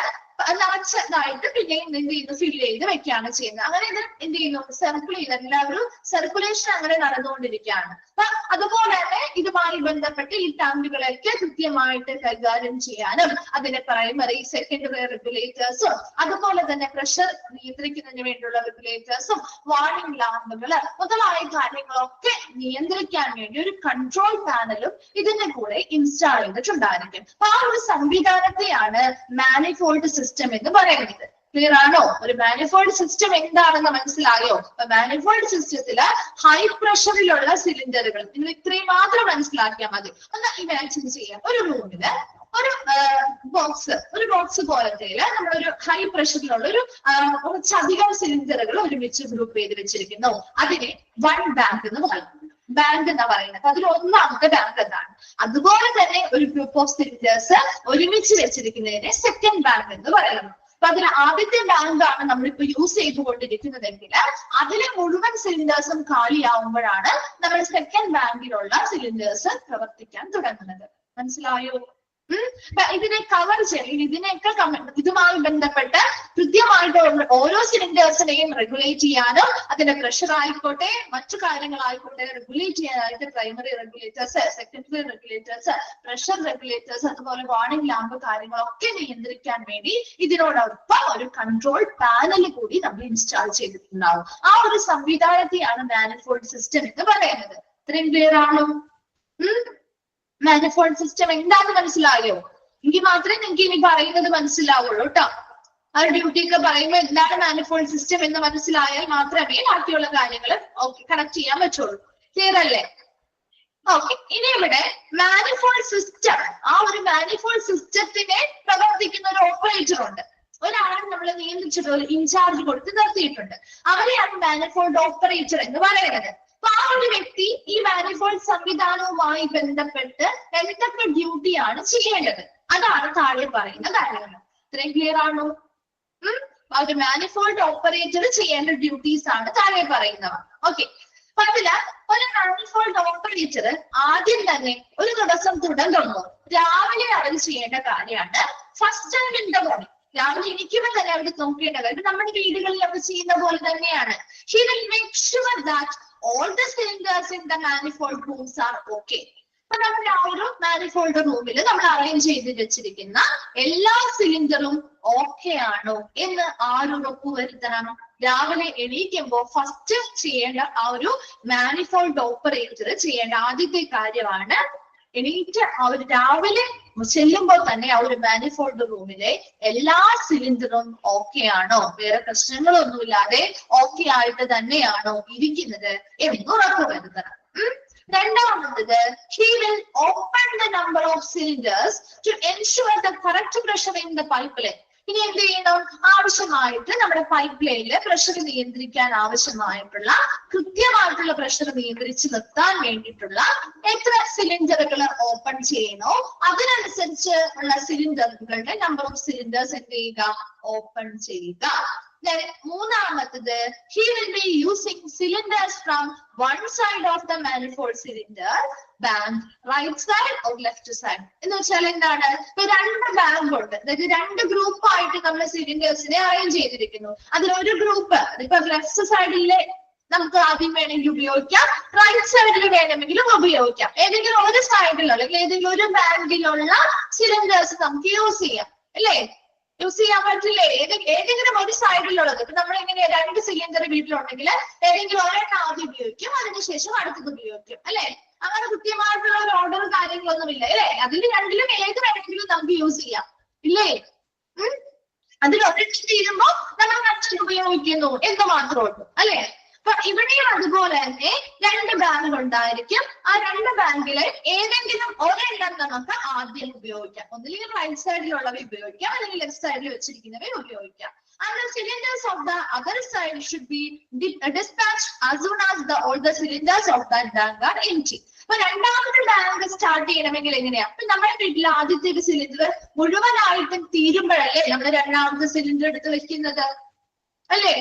നിറച്ചതായിട്ട് പിന്നെയും എന്ത് ചെയ്യുന്നു? ഫില്ല് ചെയ്ത് വെക്കുകയാണ് ചെയ്യുന്നത്. അങ്ങനെ ഇത് എന്ത് ചെയ്യുന്നു? സർക്കിൾ ചെയ്ത് എല്ലാവരും സർക്കുലേഷൻ അങ്ങനെ നടന്നുകൊണ്ടിരിക്കുകയാണ്. അപ്പൊ അതുപോലെ തന്നെ ഇതുമായി ബന്ധപ്പെട്ട് ഈ ടാങ്കുകളൊക്കെ കൃത്യമായിട്ട് കൈകാര്യം ചെയ്യാനും അതിന്റെ പ്രൈമറി സെക്കൻഡറി റെഗുലേറ്റേഴ്സും അതുപോലെ തന്നെ പ്രഷർ നിയന്ത്രിക്കുന്നതിന് വേണ്ടിയുള്ള റെഗുലേറ്റേഴ്സും വാർണിംഗ് ലാമ്പുകൾ മുതലായ കാര്യങ്ങളൊക്കെ നിയന്ത്രിക്കാൻ വേണ്ടി ഒരു കൺട്രോൾ പാനലും ഇതിന്റെ കൂടെ ഇൻസ്റ്റാൾ ചെയ്തിട്ടുണ്ടായിരിക്കും. അപ്പൊ ആ ഒരു സംവിധാനത്തെയാണ് മാനിഫോൾഡ് സിസ്റ്റം എന്ന് പറയുന്നത്. ക്ലിയർ ആണോ? ഒരു മാനിഫോൾഡ് സിസ്റ്റം എന്താണെന്ന് മനസ്സിലായോ? അപ്പൊ മാനിഫോൾഡ് സിസ്റ്റത്തില് ഹൈ പ്രഷറിലുള്ള സിലിണ്ടറുകൾ നിങ്ങൾ ഇത്രയും മാത്രം മനസ്സിലാക്കിയാൽ മതി. ഒന്ന് ഇമാജിൻ ചെയ്യാം. ഒരു റൂമില് ഒരു ബോക്സ് പോലത്തെ നമ്മളൊരു ഹൈ പ്രഷറിലുള്ള കുറച്ചധികം സിലിണ്ടറുകൾ ഒരുമിച്ച് ഗ്രൂപ്പ് ചെയ്ത് വെച്ചിരിക്കുന്നു. അതിനെ 1 ബാങ്ക് എന്ന് പറയുന്നു. ബാങ്ക് എന്നാ പറയുന്നത്. അതിൽ ഒന്നാമത്തെ ബാങ്ക് എന്നാണ്. അതുപോലെ തന്നെ ഒരു ഗ്രൂപ്പ് ഓഫ് സിലിണ്ടേഴ്സ് ഒരുമിച്ച് വെച്ചിരിക്കുന്നതിനെ സെക്കൻഡ് ബാങ്ക് എന്ന് പറയുന്നു. അപ്പൊ അതിൽ ആദ്യത്തെ ബാങ്ക് ആണ് നമ്മളിപ്പോ യൂസ് ചെയ്തുകൊണ്ടിരിക്കുന്നതെങ്കിൽ അതിലെ മുഴുവൻ സിലിണ്ടേഴ്സും കാലിയാവുമ്പോഴാണ് നമ്മൾ സെക്കൻഡ് ബാങ്കിലുള്ള സിലിണ്ടേഴ്സ് പ്രവർത്തിക്കാൻ തുടങ്ങുന്നത്. മനസ്സിലായോ? ഇതിനെ കവർ ചെയ്യണം. ഇതിനെയൊക്കെ ഇതുമായി ബന്ധപ്പെട്ട് കൃത്യമായിട്ട് ഓരോ സിലിണ്ടേഴ്സിനെയും റെഗുലേറ്റ് ചെയ്യാനും അതിന്റെ പ്രഷർ ആയിക്കോട്ടെ മറ്റു കാര്യങ്ങളായിക്കോട്ടെ റെഗുലേറ്റ് ചെയ്യാനായിട്ട് primary regulators, secondary regulators, pressure regulators, അതുപോലെ വാർണിംഗ് ലാമ്പ് കാര്യങ്ങളൊക്കെ നിയന്ത്രിക്കാൻ വേണ്ടി ഇതിനോടൊപ്പം ഒരു കൺട്രോൾ പാനൽ കൂടി നമ്മൾ ഇൻസ്റ്റാൾ ചെയ്തിട്ടുണ്ടാവും. ആ ഒരു സംവിധാനത്തെയാണ് മാനിഫോൾഡ് സിസ്റ്റം എന്ന് പറയുന്നത്. ഇത്രയും ക്ലിയർ ആണോ? മാനിഫോൾഡ് സിസ്റ്റം എന്താണെന്ന് മനസ്സിലായോ? എങ്കിൽ മാത്രമേ നിങ്ങൾക്ക് ഇനി പറയുന്നത് മനസ്സിലാവുള്ളൂ കേട്ടോ. ആ ഡ്യൂട്ടി ഒക്കെ പറയുമ്പോൾ എന്താണ് മാനിഫോൾഡ് സിസ്റ്റം എന്ന് മനസ്സിലായാൽ മാത്രമേ ബാക്കിയുള്ള കാര്യങ്ങൾ കണക്ട് ചെയ്യാൻ പറ്റുള്ളൂ. ക്ലിയർ അല്ലേ? ഓക്കെ, ഇനി ഇവിടെ മാനിഫോൾഡ് സിസ്റ്റം, ആ ഒരു മാനിഫോൾഡ് സിസ്റ്റത്തിനെ പ്രവർത്തിക്കുന്ന ഒരു ഓപ്പറേറ്റർ ഉണ്ട്. ഒരാളെ നമ്മൾ നിയന്ത്രിച്ചിട്ട് ഒരു ഇൻചാർജ് കൊടുത്ത് നിർത്തിയിട്ടുണ്ട്. അവരെയാണ് മാനിഫോൾഡ് ഓപ്പറേറ്റർ എന്ന് പറയുന്നത്. അപ്പൊ ആ ഒരു വ്യക്തി ഈ മാനിഫോൾഡ് സംവിധാനവുമായി ബന്ധപ്പെട്ട് എന്തൊക്കെ ഡ്യൂട്ടിയാണ് ചെയ്യേണ്ടത് അതാണ് താഴെ പറയുന്ന കാര്യങ്ങൾ. ഇത്രയും ക്ലിയർ ആണോ? ഒരു മാനിഫോൾഡ് ഓപ്പറേറ്റർ ചെയ്യേണ്ട ഡ്യൂട്ടീസ് ആണ് താഴെ പറയുന്നവ. ഓക്കെ, അപ്പൊ അതില് ഒരു മാനിഫോൾഡ് ഓപ്പറേറ്റർ ആദ്യം തന്നെ ഒരു ദിവസം തുടങ്ങുമ്പോൾ രാവിലെ അവർ ചെയ്യേണ്ട കാര്യമാണ് first time in the morning. രാവിലെ ഇരിക്കുമ്പോൾ തന്നെ അവർ നോക്കേണ്ട കാര്യം നമ്മുടെ വീടുകളിൽ അവർ ചെയ്യുന്ന പോലെ തന്നെയാണ്. He will make sure that all the cylinders in the manifold rooms are okay. അപ്പൊ നമ്മൾ ആ ഒരു മാനിഫോൾഡ് റൂമിൽ നമ്മൾ അറേഞ്ച് ചെയ്ത് വെച്ചിരിക്കുന്ന എല്ലാ സിലിണ്ടറും ഓക്കെ ആണോ എന്ന് ആരുറപ്പ് വരുത്തണം? രാവിലെ എണീക്കുമ്പോ ഫസ്റ്റ് ചെയ്യേണ്ട ആ ഒരു മാനിഫോൾഡ് ഓപ്പറേറ്റർ ചെയ്യേണ്ട ആദ്യത്തെ കാര്യമാണ് എണീറ്റ് അവർ രാവിലെ ചെല്ലുമ്പോൾ തന്നെ ആ ഒരു മാനിഫോൾഡ് റൂമിലെ എല്ലാ സിലിണ്ടറും ഓക്കെ ആണോ, വേറെ പ്രശ്നങ്ങളൊന്നുമില്ലാതെ ഓക്കെ ആയിട്ട് തന്നെയാണോ ഇരിക്കുന്നത് എന്ന് ഉറപ്പുവരുത്തണം. രണ്ടാമത്, he will open the number of cylinders to ensure the correct pressure in the pipeline. ഇനി എന്ത് ചെയ്യണം? ആവശ്യമായിട്ട് നമ്മുടെ പൈപ്പ് ലൈനില് പ്രഷർ നിയന്ത്രിക്കാൻ ആവശ്യമായിട്ടുള്ള കൃത്യമായിട്ടുള്ള പ്രഷർ നിയന്ത്രിച്ച് നിർത്താൻ വേണ്ടിയിട്ടുള്ള എത്ര സിലിണ്ടറുകൾ ഓപ്പൺ ചെയ്യണോ അതിനനുസരിച്ച് ഉള്ള സിലിണ്ടറുകളുടെ നമ്പർ ഓഫ് സിലിണ്ടേഴ്സ് എന്ത് ചെയ്യുക? ഓപ്പൺ ചെയ്യുക. മൂന്നാമത്തത്, he will be using cylinders from one side of the manifold cylinder bank, right side or left side. എന്ന് വെച്ചാൽ എന്താണ്? ഇപ്പൊ രണ്ട് ബാങ്ക് ഉണ്ട്, അതായത് രണ്ട് ഗ്രൂപ്പ് ആയിട്ട് നമ്മൾ സിലിണ്ടേഴ്സിനെ അറേഞ്ച് ചെയ്തിരിക്കുന്നു. അതിലൊരു ഗ്രൂപ്പ് ഇപ്പൊ ലെഫ്റ്റ് സൈഡിലെ നമുക്ക് ആദ്യം വേണമെങ്കിൽ ഉപയോഗിക്കാം, റൈറ്റ് സൈഡിൽ വേണമെങ്കിലും ഉപയോഗിക്കാം. ഏതെങ്കിലും ഒരു സൈഡിലുള്ള അല്ലെങ്കിൽ ഏതെങ്കിലും ഒരു ബാങ്കിലുള്ള സിലിണ്ടേഴ്സ് നമുക്ക് യൂസ് ചെയ്യാം അല്ലേ? യൂസ് ചെയ്യാൻ പറ്റില്ലേ? ഏതെങ്കിലും ഒരു സൈഡിലുള്ളത്. ഇപ്പൊ നമ്മൾ ഇങ്ങനെ രണ്ട് സിലിണ്ടർ വീട്ടിലുണ്ടെങ്കിൽ ഏതെങ്കിലും ഒരെണ്ണം ആദ്യം ഉപയോഗിക്കും, അതിനുശേഷം അടുത്തത് ഉപയോഗിക്കും അല്ലെ? അങ്ങനെ കൃത്യമായിട്ടുള്ള ഒരു ഓർഡർ കാര്യങ്ങളൊന്നുമില്ല അല്ലെ? അതിൽ രണ്ടിലും ഏത് വേണമെങ്കിലും നമുക്ക് യൂസ് ചെയ്യാം ഇല്ലേ? അതിൽ ഒരെണ്ണം തീരുമ്പോ നമ്മൾ മറ്റൊരു ഉപയോഗിക്കുന്നു എന്ന് മാത്രമേ ഉള്ളൂ അല്ലെ? അപ്പൊ ഇവിടെയും അതുപോലെ തന്നെ രണ്ട് ബാങ്ക് ഉണ്ടായിരിക്കും. ആ രണ്ട് ബാങ്കിലെ ഏതെങ്കിലും ഒരെണ്ണം നമുക്ക് ആദ്യം ഉപയോഗിക്കാം. ഒന്നില്ലെങ്കിൽ റൈറ്റ് സൈഡിലുള്ളവ ഉപയോഗിക്കാം, അല്ലെങ്കിൽ ലെഫ്റ്റ് സൈഡിൽ വെച്ചിരിക്കുന്നവ ഉപയോഗിക്കാം. And the cylinders of the other side should be dispatched as soon as all the cylinders of that bank are empty. അപ്പൊ രണ്ടാമത്തെ ബാങ്ക് സ്റ്റാർട്ട് ചെയ്യണമെങ്കിൽ എങ്ങനെയാ? അപ്പൊ നമ്മുടെ വീട്ടിൽ ആദ്യത്തെ ഒരു സിലിണ്ടർ മുഴുവനായിട്ടും തീരുമ്പോഴല്ലേ നമ്മൾ രണ്ടാമത്തെ സിലിണ്ടർ എടുത്ത് വെക്കുന്നത് അല്ലേ?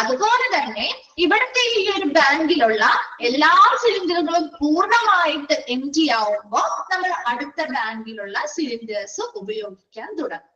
അതുപോലെ തന്നെ ഇവിടുത്തെ ഈ ഒരു ബാങ്കിലുള്ള എല്ലാ സിലിണ്ടറുകളും പൂർണ്ണമായിട്ട് എംറ്റി ആവുമ്പോ നമ്മൾ അടുത്ത ബാങ്കിലുള്ള സിലിണ്ടേഴ്സ് ഉപയോഗിക്കാൻ തുടങ്ങും.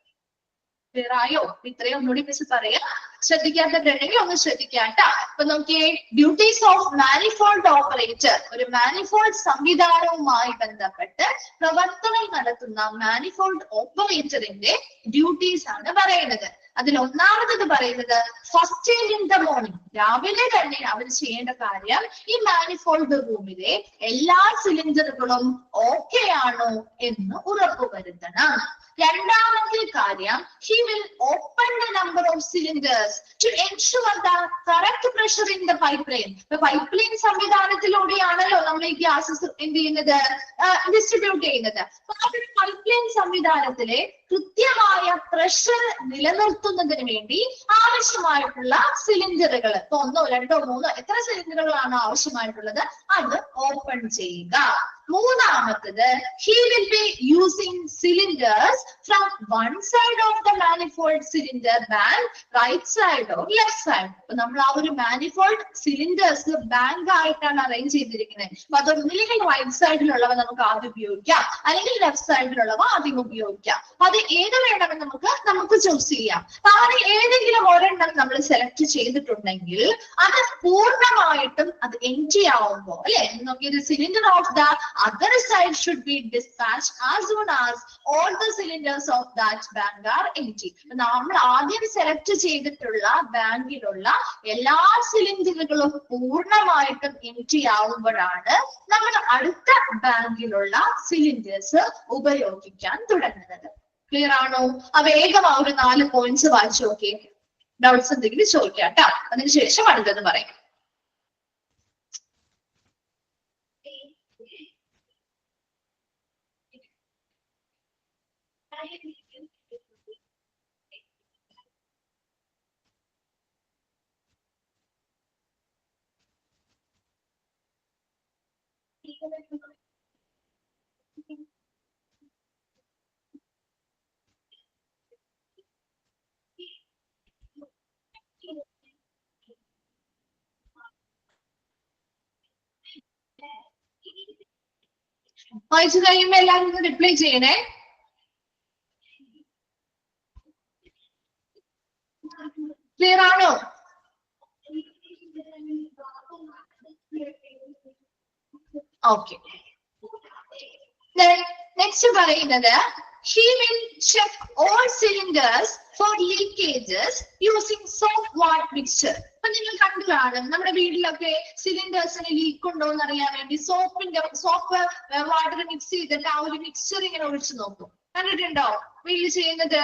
ക്ലിയർ ആയോ? ഇത്രയും ഒന്നുകൂടി വെച്ച് പറയാം. ശ്രദ്ധിക്കാത്തവരുണ്ടെങ്കിൽ ഒന്ന് ശ്രദ്ധിക്കാട്ടോ. അപ്പൊ നോക്കിയേ, ഡ്യൂട്ടീസ് ഓഫ് മാനിഫോൾഡ് ഓപ്പറേറ്റർ, ഒരു മാനിഫോൾഡ് സംവിധാനവുമായി ബന്ധപ്പെട്ട് പ്രവർത്തനം നടത്തുന്ന മാനിഫോൾഡ് ഓപ്പറേറ്ററിന്റെ ഡ്യൂട്ടീസ് ആണ് പറയുന്നത്. അതിൽ ഒന്നാമത് പറയുന്നത് ഫസ്റ്റ് ഇൻ ദ മോർണിംഗ്, രാവിലെ തന്നെ അവർ ചെയ്യേണ്ട കാര്യം ഈ മാനിഫോൾഡ് റൂമിലെ എല്ലാ സിലിണ്ടറുകളും ഓക്കെ ആണോ എന്ന് ഉറപ്പുവരുത്തണം. രണ്ടാമത്തെ കാര്യം, he will open the number of cylinders to ensure the correct pressure in the pipeline. ഇപ്പൊ പൈപ്പ് ലൈൻ സംവിധാനത്തിലൂടെയാണല്ലോ നമ്മൾ ഈ ഗ്യാസസ് എന്ത് ചെയ്യുന്നത്, ഡിസ്ട്രിബ്യൂട്ട് ചെയ്യുന്നത്. അപ്പൊ ആ ഒരു പൈപ്പ് ലൈൻ സംവിധാനത്തിലെ കൃത്യമായ പ്രഷർ നിലനിർത്തുന്നതിന് വേണ്ടി ആവശ്യമായിട്ടുള്ള സിലിണ്ടറുകൾ, ഇപ്പൊ 1, 2, 3 എത്ര സിലിണ്ടറുകളാണ് ആവശ്യമായിട്ടുള്ളത് അത് ഓപ്പൺ ചെയ്യുക. മൂന്നാമത്തത്, he will be using cylinders from one side of the manifold cylinder bank, right side or left side. അപ്പൊ നമ്മൾ ആ ഒരു മാനിഫോൾഡ് സിലിണ്ടേഴ്സ് ബാങ്ക് ആയിട്ടാണ് അറേഞ്ച് ചെയ്തിരിക്കുന്നത്. അപ്പൊ അതൊന്നില്ലെങ്കിൽ റൈറ്റ് സൈഡിലുള്ളവ നമുക്ക് ആദ്യം ഉപയോഗിക്കാം, അല്ലെങ്കിൽ ലെഫ്റ്റ് സൈഡിലുള്ളവ ആദ്യം ഉപയോഗിക്കാം. അത് ഏത് വേണമെന്ന് നമുക്ക് ചൂസ് ചെയ്യാം. അങ്ങനെ ഏതെങ്കിലും ഒരെണ്ണം നമ്മൾ സെലക്ട് ചെയ്തിട്ടുണ്ടെങ്കിൽ അത് പൂർണ്ണമായിട്ടും അത് എംപ്റ്റി ആവുമ്പോ, അല്ലെ, നോക്കിയത് cylinder of the other side should be dispatched as soon as all the cylinders of that bank are empty. നമ്മൾ ആദ്യം സെലക്ട് ചെയ്തിട്ടുള്ള ബാങ്കിലുള്ള എല്ലാ സിലിണ്ടറുകളും പൂർണ്ണമായിട്ടും എംപ്റ്റി ആവുമ്പോഴാണ് നമ്മൾ അടുത്ത ബാങ്കിലുള്ള സിലിണ്ടേഴ്സ് ഉപയോഗിക്കാൻ തുടങ്ങുന്നത്. ക്ലിയർ ആണോ? വേഗം ആ ഒരു 4 പോയിന്റ്സ് വായിച്ചു നോക്കി. ഡൗട്ട്സ് എന്തെങ്കിലും ചോദിക്കാം കേട്ടോ, അതിനുശേഷം അടുത്തെന്ന് പറയും. വായിച്ചു കഴിയുമ്പോ എല്ലാവരും റിപ്ലൈ ചെയ്യണേ. ക്ലിയർ ആണോ? ഓക്കെ. നെക്സ്റ്റ് പറയുന്നത്, he will check all cylinders for leakages using soap water mixture. അപ്പൊ നിങ്ങൾ കണ്ടു കാണും, നമ്മുടെ വീട്ടിലൊക്കെ സിലിണ്ടേഴ്സിന് ലീക്ക് ഉണ്ടോ എന്ന് അറിയാൻ വേണ്ടി സോപ്പ് വാട്ടർ മിക്സ് ചെയ്തിട്ട് ആ ഒരു മിക്സ്ചർ ഇങ്ങനെ ഒഴിച്ചു നോക്കും. കണ്ടിട്ടുണ്ടോ വീട്ടിൽ ചെയ്യുന്നത്?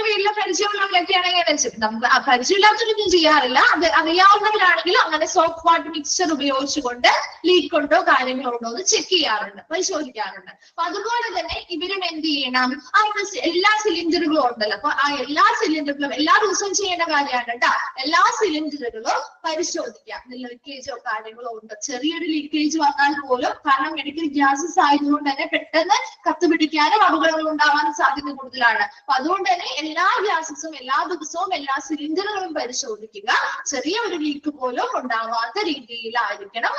വീട്ടിലെ പരിചയമുള്ളവരൊക്കെയാണെങ്കിൽ നമുക്ക് പരിചയമില്ലാത്തവരൊന്നും ചെയ്യാറില്ല. അത് അറിയാവുന്നവരാണെങ്കിൽ അങ്ങനെ സോപ്പ് വാട്ടർ മിക്സ്ചർ ഉപയോഗിച്ചുകൊണ്ട് ലീക്ക് ഉണ്ടോ കാര്യങ്ങളോ ഉണ്ടോ എന്ന് ചെക്ക് ചെയ്യാറുണ്ട്, പരിശോധിക്കാറുണ്ട്. അപ്പൊ അതുപോലെ തന്നെ ഇവരും എന്ത് ചെയ്യണം, ആ എല്ലാ സിലിണ്ടറുകളും ഉണ്ടല്ലോ, അപ്പൊ ആ എല്ലാ സിലിണ്ടറുകളും എല്ലാ ദിവസവും ചെയ്യേണ്ട കാര്യമാണ് കേട്ടോ. എല്ലാ സിലിണ്ടറുകളും പരിശോധിക്കാം, ലീക്കേജോ കാര്യങ്ങളോ ഉണ്ടോ. ചെറിയൊരു ലീക്കേജ് വന്നാൽ പോലും, കാരണം മെഡിക്കൽ ഗ്യാസസ് ആയതുകൊണ്ട് തന്നെ പെട്ടെന്ന് കത്തുപിടിക്കാനും അപകടങ്ങൾ ഉണ്ടാവാനും സാധ്യത കൂടുതലാണ്. അപ്പൊ അതുകൊണ്ട് തന്നെ എല്ലാ ഗ്യാസസും എല്ലാ ദിവസവും എല്ലാ സിലിണ്ടറുകളും പരിശോധിക്കുക. ചെറിയ ഒരു ലീക്ക് പോലും ഉണ്ടാവാത്ത രീതിയിലായിരിക്കണം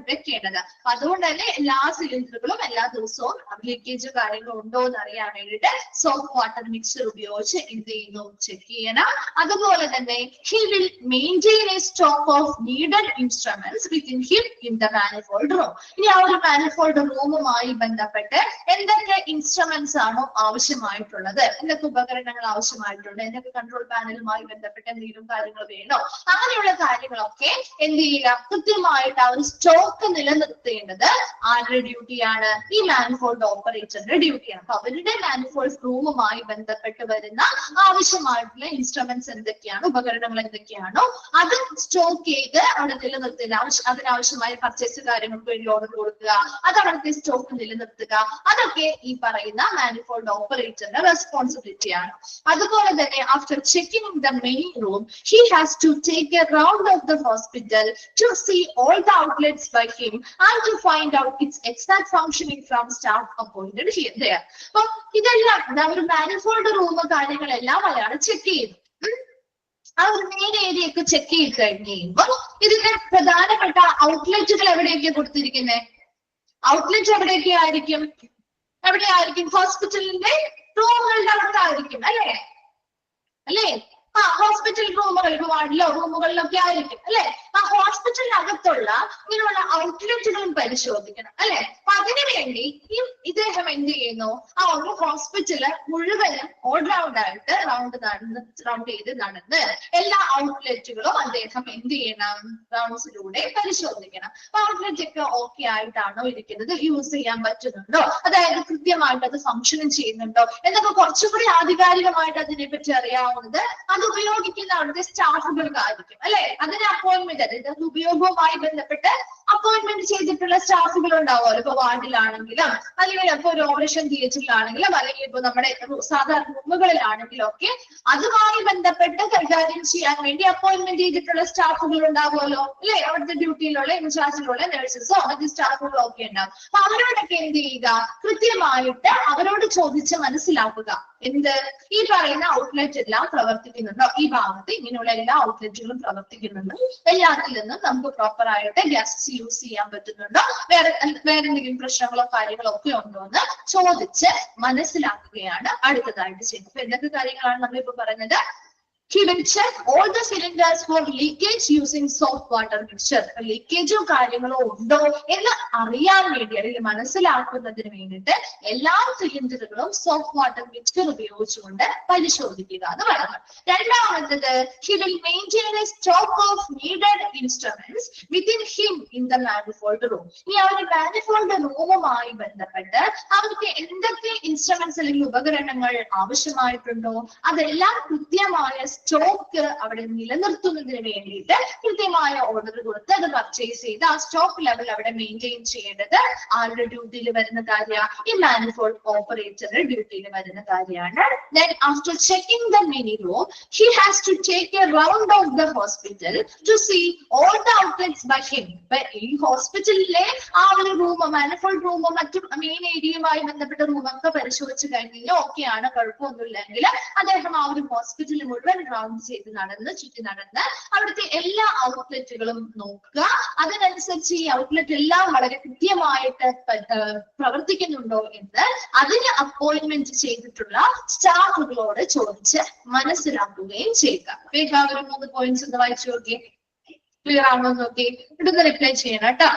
വെക്കേണ്ടത്. അപ്പൊ അതുകൊണ്ട് തന്നെ എല്ലാ സിലിണ്ടറുകളും എല്ലാ ദിവസവും ലീക്കേജ് കാര്യങ്ങളും ഉണ്ടോ എന്ന് അറിയാൻ വേണ്ടിയിട്ട് സോപ്പ് വാട്ടർ മിക്സ്ചർ ഉപയോഗിച്ച് എന്ത് ചെയ്യുന്നു, ചെക്ക് ചെയ്യണം. അതുപോലെ തന്നെ he will maintain a stock of needed instruments within him in the manifold room. ഇനി ആ ഒരു manifold റൂമുമായി ബന്ധപ്പെട്ട് എന്തൊക്കെ ഇൻസ്ട്രുമെന്റ്സ് ആണോ ആവശ്യമായിട്ടുള്ളത്, എന്തൊക്കെ ഉപകരണങ്ങൾ ആവശ്യമായിട്ടുണ്ട്, എന്തൊക്കെ കൺട്രോൾ പാനലുമായി ബന്ധപ്പെട്ട് എന്തെങ്കിലും കാര്യങ്ങൾ വേണോ, അങ്ങനെയുള്ള കാര്യങ്ങളൊക്കെ എന്ത് ചെയ്യുക, കൃത്യമായിട്ട് ആ ഒരു സ്റ്റോക്ക് നിലനിർത്തേണ്ടത് ആരുടെ ഡ്യൂട്ടിയാണ്? ഈ മാനിഫോൾഡ് ഓപ്പറേറ്ററിന്റെ ഡ്യൂട്ടിയാണ്. അപ്പൊ അവരുടെ മാനിഫോൾഡ് റൂമുമായി ബന്ധപ്പെട്ട് വരുന്ന ആവശ്യമായിട്ടുള്ള ഇൻസ്ട്രുമെന്റ്സ് എന്തൊക്കെയാണ്, ഉപകരണങ്ങൾ എന്തൊക്കെയാണോ അത് സ്റ്റോക്ക് ചെയ്ത് അവിടെ നിലനിർത്തുക. അതിനാവശ്യമായ പർച്ചേസ് കാര്യങ്ങൾക്ക് വേണ്ടി ഓർഡർ കൊടുക്കുക, അത് അവിടുത്തെ സ്റ്റോക്ക് നിലനിർത്തുക. അതൊക്കെ ഈ പറയുന്ന മാനിഫോൾഡ് ഓപ്പറേറ്ററിന്റെ റെസ്പോൺസിബിലിറ്റിയാണ്. അതുപോലെ തന്നെ after checking in the main room he has to take a round of the hospital to see all the outlets by him and to find out its exact functioning from staff appointed here there. അപ്പൊ ഇതെല്ലാം ഒരു manifold room കാര്യങ്ങളെല്ലാം അയാൾ check ചെയ്തു. ആ ഒരു main area ഒക്കെ check ചെയ്ത് കഴിഞ്ഞ് കഴിയുമ്പോൾ ഇതിന്റെ പ്രധാനപ്പെട്ട ഔട്ട്ലെറ്റുകൾ എവിടെയൊക്കെ കൊടുത്തിരിക്കുന്നത്? ഔട്ട്ലെറ്റ് എവിടെയൊക്കെയായിരിക്കും? ഹോസ്പിറ്റലിന്റെ റൂമുകളുടെ അടുത്തായിരിക്കും, അല്ലേ? ഹോസ്പിറ്റൽ റൂമുകളിലോ റൂമുകളിലൊക്കെ ആയിരിക്കും, അല്ലെ? ആ ഹോസ്പിറ്റലിനകത്തുള്ള ഇങ്ങനെയുള്ള ഔട്ട്ലെറ്റുകളും പരിശോധിക്കണം, അല്ലെ? അപ്പൊ അതിനുവേണ്ടി ഇദ്ദേഹം എന്ത് ചെയ്യുന്നു, ആ ഒരു ഹോസ്പിറ്റല് മുഴുവനും ഓൾറൗണ്ടായിട്ട് റൗണ്ട് ചെയ്ത് നടന്ന് എല്ലാ ഔട്ട്ലെറ്റുകളും അദ്ദേഹം എന്ത് ചെയ്യണം, റൗണ്ട്സിലൂടെ പരിശോധിക്കണം. അപ്പൊ ഔട്ട്ലെറ്റ് ഒക്കെ ഓക്കെ ആയിട്ടാണോ ഇരിക്കുന്നത്, യൂസ് ചെയ്യാൻ പറ്റുന്നുണ്ടോ, അതായത് കൃത്യമായിട്ട് അത് ഫംഗ്ഷനും ചെയ്യുന്നുണ്ടോ എന്നൊക്കെ കുറച്ചുകൂടി ആധികാരികമായിട്ട് അതിനെപ്പറ്റി അറിയാവുന്നത് അത് ഉപയോഗിക്കുന്ന അവിടുത്തെ സ്റ്റാഫുകൾക്കായിരിക്കും, അല്ലെ? അതിന് അപ്പോയിന്റ്മെന്റ്, അതായത് ഉപയോഗവുമായി ബന്ധപ്പെട്ട് അപ്പോയിന്റ്മെന്റ് ചെയ്തിട്ടുള്ള സ്റ്റാഫുകൾ ഉണ്ടാവുമല്ലോ. ഇപ്പൊ വാർഡിലാണെങ്കിലും അല്ലെങ്കിൽ ഇപ്പൊ ഒരു ഓപ്പറേഷൻ തിയേറ്ററിലാണെങ്കിലും അല്ലെങ്കിൽ ഇപ്പൊ നമ്മുടെ സാധാരണ റൂമുകളിലാണെങ്കിലും ഒക്കെ അതുമായി ബന്ധപ്പെട്ട് കൈകാര്യം ചെയ്യാൻ വേണ്ടി അപ്പോയിന്റ്മെന്റ് ചെയ്തിട്ടുള്ള സ്റ്റാഫുകൾ ഉണ്ടാവുമല്ലോ അല്ലെ. അവിടുത്തെ ഡ്യൂട്ടിയിലുള്ള ഇൻചാർജിലുള്ള നഴ്സസോ മറ്റു സ്റ്റാഫുകളോ ഒക്കെ ഉണ്ടാവും. അപ്പൊ അവരോടൊക്കെ എന്ത് ചെയ്യുക, കൃത്യമായിട്ട് അവരോട് ചോദിച്ച് മനസ്സിലാക്കുക. എന്ത്, ഈ പറയുന്ന ഔട്ട്ലെറ്റ് എല്ലാം പ്രവർത്തിക്കുന്നുണ്ടോ, ഈ ഭാഗത്ത് ഇങ്ങനെയുള്ള എല്ലാ ഔട്ട്ലെറ്റുകളും പ്രവർത്തിക്കുന്നുണ്ടോ, എല്ലാത്തിൽ നിന്നും നമുക്ക് പ്രോപ്പർ ആയിട്ട് ഗ്യാസ് യൂസ് ചെയ്യാൻ പറ്റുന്നുണ്ടോ, വേറെ എന്തെങ്കിലും പ്രശ്നങ്ങളോ കാര്യങ്ങളോ ഒക്കെ ഉണ്ടോ എന്ന് ചോദിച്ച് മനസ്സിലാക്കുകയാണ് അടുത്തതായിട്ട് ചെയ്യുന്നത്. അപ്പൊ എന്തൊക്കെ കാര്യങ്ങളാണ് നമ്മളിപ്പോ പറഞ്ഞത്? He will check all the cylinders for leakage using soft water mixture. ലീക്കേജോ കാര്യങ്ങളോ ഉണ്ടോ എന്ന് അറിയാൻ വേണ്ടി അല്ലെങ്കിൽ മനസ്സിലാക്കുന്നതിന് വേണ്ടിയിട്ട് എല്ലാ സിലിണ്ടറുകളും സോഫ്റ്റ് വാട്ടർ മിക്സ്ചർ ഉപയോഗിച്ചുകൊണ്ട് പരിശോധിക്കുക എന്ന് പറയുന്നത്. രണ്ടാമത്തത്, he will maintain a stock of needed instruments within him in the manifold room. ഈ ആ ഒരു മാനിഫോൾഡ് റൂമുമായി ബന്ധപ്പെട്ട് അവർക്ക് എന്തൊക്കെ ഇൻസ്ട്രുമെന്റ്സ് അല്ലെങ്കിൽ ഉപകരണങ്ങൾ ആവശ്യമായിട്ടുണ്ടോ അതെല്ലാം കൃത്യമായ സ്റ്റോക്ക് അവിടെ നിലനിർത്തുന്നതിന് വേണ്ടിയിട്ട് കൃത്യമായ ഓർഡർ കൊടുത്ത് അത് പർച്ചേസ് ചെയ്ത് ആ സ്റ്റോക്ക് ലെവൽ അവിടെ മെയിൻറ്റെയിൻ ചെയ്യേണ്ടത് ആരുടെ ഡ്യൂട്ടിയിൽ വരുന്ന കാര്യമാണ്? ഈ മാനിഫോൾഡ് ഓപ്പറേറ്ററുടെ ഡ്യൂട്ടിയിൽ വരുന്ന കാര്യമാണ്. Then after checking the mini room, he has to take a round of the hospital to see all the outlets by him. ഈ ഹോസ്പിറ്റലിലെ ആ ഒരു റൂമോ മാനിഫോൾഡ് റൂമോ മറ്റു മെയിൻ ഏരിയയുമായി ബന്ധപ്പെട്ട റൂമൊക്കെ പരിശോധിച്ച് കഴിഞ്ഞാൽ ഓക്കെയാണ്, കുഴപ്പമൊന്നുമില്ലെങ്കിൽ അദ്ദേഹം ആ ഒരു ഹോസ്പിറ്റലിൽ മുഴുവൻ റൗണ്ട് ചെയ്ത് ചുറ്റി നടന്ന് അവിടുത്തെ എല്ലാ ഔട്ട്ലെറ്റുകളും നോക്കുക. അതിനനുസരിച്ച് ഈ ഔട്ട്ലെറ്റ് എല്ലാം വളരെ കൃത്യമായിട്ട് പ്രവർത്തിക്കുന്നുണ്ടോ എന്ന് അതിന് അപ്പോയിന്റ്മെന്റ് ചെയ്തിട്ടുള്ള സ്റ്റാഫുകളോട് ചോദിച്ച് മനസ്സിലാക്കുകയും ചെയ്യുക. വേഗം ഒരു 3 പോയിന്റ്സ് ഒന്ന് വായിച്ചു നോക്കി, ക്ലിയർ ആണോ നോക്കി, ഇതൊന്ന് റിപ്ലൈ ചെയ്യണം കേട്ടോ.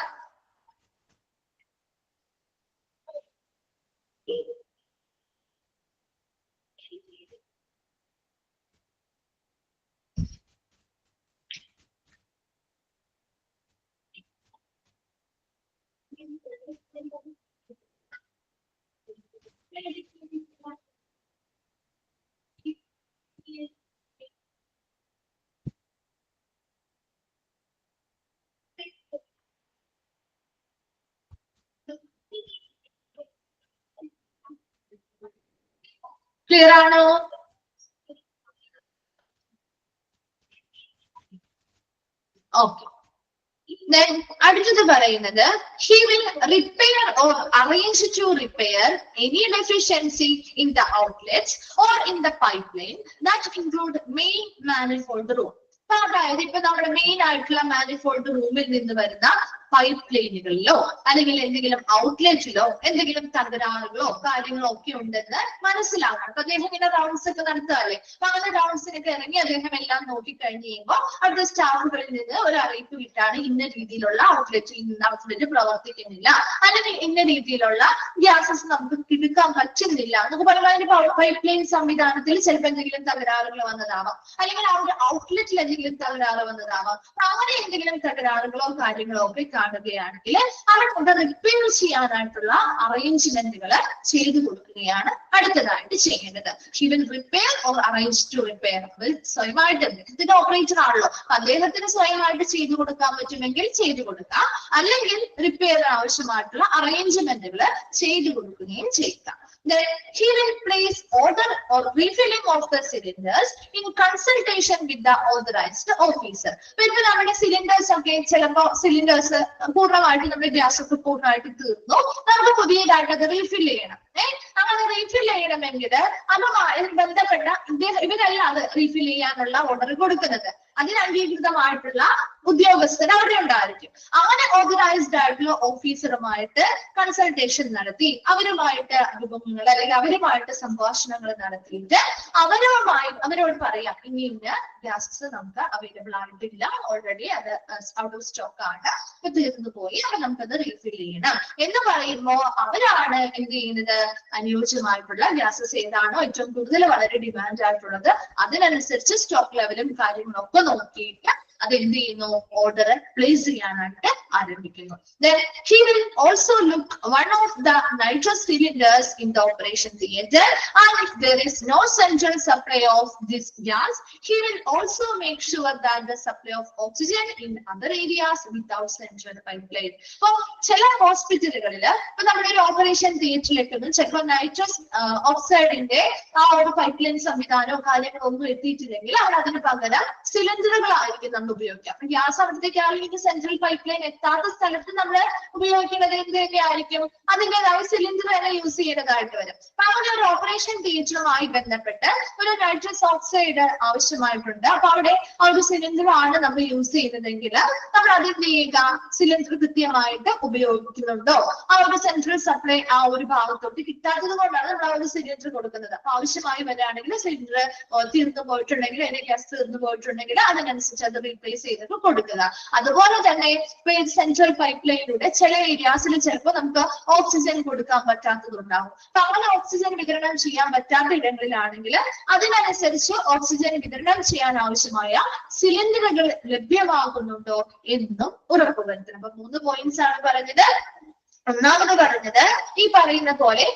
ക്ലിയർ ആണോ? ഓക്കെ. Then അടുത്തത് പറയുന്നത്, he will repair or arrange to repair any deficiency in the outlets or in the pipeline that include main manifold room. അതായത് ഇപ്പൊ നമ്മുടെ മെയിൻ ആയിട്ടുള്ള മാനിഫോൾഡ് റൂമിൽ നിന്ന് വരുന്ന പൈപ്പ് ലൈനുകളിലോ അല്ലെങ്കിൽ എന്തെങ്കിലും ഔട്ട്ലെറ്റിലോ എന്തെങ്കിലും തകരാറുകളോ കാര്യങ്ങളോ ഒക്കെ ഉണ്ടെന്ന് മനസ്സിലാക്കണം. അപ്പൊ അദ്ദേഹം ഇങ്ങനെ റൗണ്ട്സ് ഒക്കെ നടത്തുകയല്ലേ. അപ്പൊ അങ്ങനെ റൗണ്ട്സിനൊക്കെ ഇറങ്ങി അദ്ദേഹം എല്ലാം നോക്കിക്കഴിഞ്ഞ് കഴിയുമ്പോൾ അടുത്ത സ്റ്റാഫുകളിൽ നിന്ന് ഒരു അറിയിപ്പ് കിട്ടാണ്, ഇന്ന രീതിയിലുള്ള ഔട്ട്ലെറ്റ് പ്രവർത്തിക്കുന്നില്ല, അല്ലെങ്കിൽ ഇന്ന രീതിയിലുള്ള ഗ്യാസസ് നമുക്ക് കിടക്കാൻ പറ്റുന്നില്ല എന്നൊക്കെ പറയുമ്പോൾ അതിന്റെ പൈപ്പ് ലൈൻ സംവിധാനത്തിൽ ചിലപ്പോൾ എന്തെങ്കിലും തകരാറുകൾ വന്നതാവാം, അല്ലെങ്കിൽ ആ ഒരു ഔട്ട്ലെറ്റിൽ എന്തെങ്കിലും തകരാറ് വന്നതാവാം. അങ്ങനെ എന്തെങ്കിലും തകരാറുകളോ കാര്യങ്ങളോ ഒക്കെ കാണുകയാണെങ്കിൽ അവർക്ക് റിപ്പയർ ചെയ്യാനായിട്ടുള്ള അറേഞ്ച്മെന്റുകൾ ചെയ്തു കൊടുക്കുകയാണ് അടുത്തതായിട്ട് ചെയ്യേണ്ടത്. He will repair or arrange to repair. സ്വയമായിട്ട് ഇതിന്റെ ഓപ്പറേറ്റർ ആണല്ലോ, അദ്ദേഹത്തിന് സ്വയമായിട്ട് ചെയ്തു കൊടുക്കാൻ പറ്റുമെങ്കിൽ ചെയ്തു കൊടുക്കാം, അല്ലെങ്കിൽ റിപ്പയർ ആവശ്യമായിട്ടുള്ള അറേഞ്ച്മെന്റുകൾ ചെയ്തു കൊടുക്കുകയും ചെയ്യുക. Then he will place order or refilling of the cylinders in consultation with the authorized officer. ഇപ്പൊ നമ്മുടെ സിലിണ്ടേഴ്സ് ഒക്കെ ചിലപ്പോ സിലിണ്ടേഴ്സ് പൂർണ്ണമായിട്ട് നമ്മുടെ ഗ്യാസ് ഒക്കെ പൂർണ്ണമായിട്ട് തീർന്നു, നമുക്ക് പുതിയതായിട്ട് അത് റീഫിൽ ചെയ്യണം. അങ്ങനെ റീഫിൽ ചെയ്യണമെങ്കിൽ അതുമായി ബന്ധപ്പെട്ട ഇവരല്ലാതെ റീഫിൽ ചെയ്യാനുള്ള ഓർഡർ കൊടുക്കുന്നത്. അതിന് അംഗീകൃതമായിട്ടുള്ള ഉദ്യോഗസ്ഥർ അവിടെ ഉണ്ടായിരിക്കും. അങ്ങനെ ഓതറൈസ്ഡ് ആയിട്ടുള്ള ഓഫീസറുമായിട്ട് കൺസൾട്ടേഷൻ നടത്തി അവരുമായിട്ട് അഭിമുഖങ്ങൾ അല്ലെങ്കിൽ അവരുമായിട്ട് സംഭാഷണങ്ങൾ നടത്തിയിട്ട് അവരോട് പറയാം, ഇനി ഇന്ന ഗ്യാസസ് നമുക്ക് അവൈലബിൾ ആയിട്ടില്ല, ഓൾറെഡി അത് ഔട്ട് ഓഫ് സ്റ്റോക്ക് ആണ്, തീർന്നു പോയി, അപ്പൊ നമുക്കത് റീഫിൽ ചെയ്യണം എന്ന് പറയുമ്പോൾ അവരാണ് എന്ത് ചെയ്യുന്നത്, അനുയോജ്യമായിട്ടുള്ള ഗ്യാസസ് ഏതാണോ ഏറ്റവും കൂടുതൽ വളരെ ഡിമാൻഡ് ആയിട്ടുള്ളത് അതിനനുസരിച്ച് സ്റ്റോക്ക് ലെവലും കാര്യങ്ങളും ഒക്കെ നോക്കിയിട്ട് അത് എന്ത് ചെയ്യുന്നു, ഓർഡർ പ്ലേസ് ചെയ്യാനായിട്ട് ആരംഭിക്കുന്നു. Then he will also look one of the nitrous cylinders in the operation theatre, and if there is no central supply of this gas, he will also make sure that the supply of oxygen in other areas without central pipeline. So ചില ഹോസ്പിറ്റലുകളിൽ ഇപ്പൊ നമ്മുടെ ഒരു operation തിയേറ്ററിലേക്ക് ചിലപ്പോൾ nitrous ഓക്സൈഡിന്റെ ആ ഒരു pipe line സംവിധാനമോ കാര്യങ്ങളോ ഒന്നും എത്തിയിട്ടില്ലെങ്കിൽ അവർ അതിന് പകരം സിലിണ്ടറുകളായിരിക്കും നമ്മൾ ഉപയോഗിക്കുക. അപ്പൊ ഗ്യാസ് അവിടത്തേക്ക് ആണെങ്കിൽ സെൻട്രൽ പൈപ്പ് ലൈൻ എത്താത്ത സ്ഥലത്ത് നമ്മൾ ഉപയോഗിക്കുന്നത് എന്തൊക്കെ ആയിരിക്കും? അതിൻ്റെതായ സിലിണ്ടർ തന്നെ യൂസ് ചെയ്യേണ്ടതായിട്ട് വരും. അപ്പൊ അങ്ങനെ ഒരു ഓപ്പറേഷൻ തിയേറ്ററുമായി ബന്ധപ്പെട്ട് ഒരു നൈട്രസ് ഓക്സൈഡ് ആവശ്യമായിട്ടുണ്ട്. അപ്പൊ അവിടെ ആ ഒരു സിലിണ്ടർ ആണ് നമ്മൾ യൂസ് ചെയ്യുന്നതെങ്കിൽ നമ്മൾ അതെന്ത് ചെയ്യുക? സിലിണ്ടർ കൃത്യമായിട്ട് ഉപയോഗിക്കുന്നുണ്ടോ? ആ ഒരു സെൻട്രൽ സപ്ലൈ ആ ഒരു ഭാഗത്തോട്ട് കിട്ടാത്തത് കൊണ്ടാണ് നമ്മൾ ആ ഒരു സിലിണ്ടർ കൊടുക്കുന്നത്. അപ്പൊ ആവശ്യമായി വരികയാണെങ്കിൽ സിലിണ്ടർ തീർന്നു പോയിട്ടുണ്ടെങ്കിൽ അതിന്റെ ഗ്യാസ് തീർന്നു പോയിട്ടുണ്ടെങ്കിൽ അതിനനുസരിച്ച് അത് റീപ്ലേസ് ചെയ്തിട്ട് കൊടുക്കുക. അതുപോലെ തന്നെ സെൻട്രൽ പൈപ്പ് ലൈനിലൂടെ ചില ഏരിയാസിൽ ചിലപ്പോൾ നമുക്ക് ഓക്സിജൻ കൊടുക്കാൻ പറ്റാത്തതുണ്ടാവും. അപ്പൊ അങ്ങനെ ഓക്സിജൻ വിതരണം ചെയ്യാൻ പറ്റാത്ത ഇടങ്ങളിലാണെങ്കിൽ അതിനനുസരിച്ച് ഓക്സിജൻ വിതരണം ചെയ്യാൻ ആവശ്യമായ സിലിണ്ടറുകൾ ലഭ്യമാകുന്നുണ്ടോ എന്നും ഉറപ്പുവരുത്തണം. അപ്പൊ 3 പോയിന്റ്സ് ആണ് പറഞ്ഞത്. ഒന്നാമത് പറഞ്ഞത് ഈ പറയുന്ന പോലെ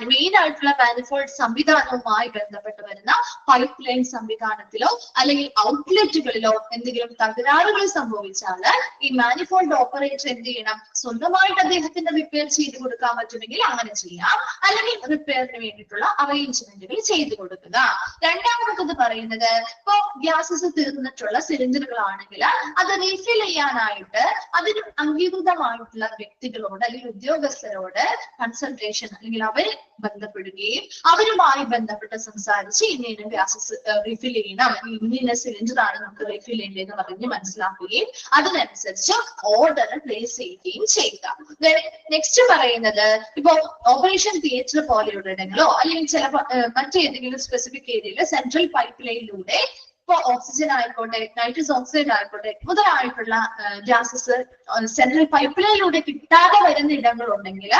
മെയിൻ ആയിട്ടുള്ള മാനിഫോൾഡ് സംവിധാനവുമായി ബന്ധപ്പെട്ട് വരുന്ന പൈപ്പ് ലൈൻ സംവിധാനത്തിലോ അല്ലെങ്കിൽ ഔട്ട്ലെറ്റുകളിലോ എന്തെങ്കിലും തകരാറുകൾ സംഭവിച്ചാൽ ഈ മാനിഫോൾഡ് ഓപ്പറേറ്റർ എന്ത് ചെയ്യണം? സ്വന്തമായിട്ട് അദ്ദേഹത്തിന് റിപ്പയർ ചെയ്ത് കൊടുക്കാൻ പറ്റുമെങ്കിൽ അങ്ങനെ ചെയ്യാം, അല്ലെങ്കിൽ റിപ്പയറിന് വേണ്ടിയിട്ടുള്ള അറേഞ്ച്മെന്റുകൾ ചെയ്തു കൊടുക്കുക. രണ്ടാമത്തത് പറയുന്നത് ഇപ്പോ ഗ്യാസസ് തീർന്നിട്ടുള്ള സിലിണ്ടറുകളാണെങ്കിൽ അത് റീഫിൽ ചെയ്യാനായിട്ട് അതിന് അംഗീകൃതമായിട്ടുള്ള വ്യക്തികളോട് അല്ലെങ്കിൽ ഉദ്യോഗസ്ഥരോട് കൺസൾട്ടേഷൻ അല്ലെങ്കിൽ അവരെ ബന്ധപ്പെടുകയും അവരുമായി ബന്ധപ്പെട്ട് സംസാരിച്ച് ഇന്ന ഗ്യാസസ് റീഫിൽ ചെയ്യണം, ഇന്ന സിലിണ്ടർ ആണ് നമുക്ക് റീഫിൽ ചെയ്യേണ്ടതെന്ന് പറഞ്ഞ് മനസ്സിലാക്കുകയും അതിനനുസരിച്ച് ഓർഡർ പ്ലേസ് ചെയ്യുകയും ചെയ്യുക. നെക്സ്റ്റ് പറയുന്നത് ഇപ്പോ ഓപ്പറേഷൻ തിയേറ്റർ പോലെയുള്ള ഇടങ്ങളോ അല്ലെങ്കിൽ ചില മറ്റേതെങ്കിലും സ്പെസിഫിക് ഏരിയയിലെ സെൻട്രൽ പൈപ്പ് ലൈനിലൂടെ ഇപ്പൊ ഓക്സിജൻ ആയിക്കോട്ടെ, നൈട്രസ് ഓക്സൈഡ് ആയിക്കോട്ടെ, മുതലായിട്ടുള്ള ഗ്യാസസ് സെൻട്രൽ പൈപ്പ് ലൈനിലൂടെ കിട്ടാതെ വരുന്ന ഇടങ്ങളുണ്ടെങ്കിൽ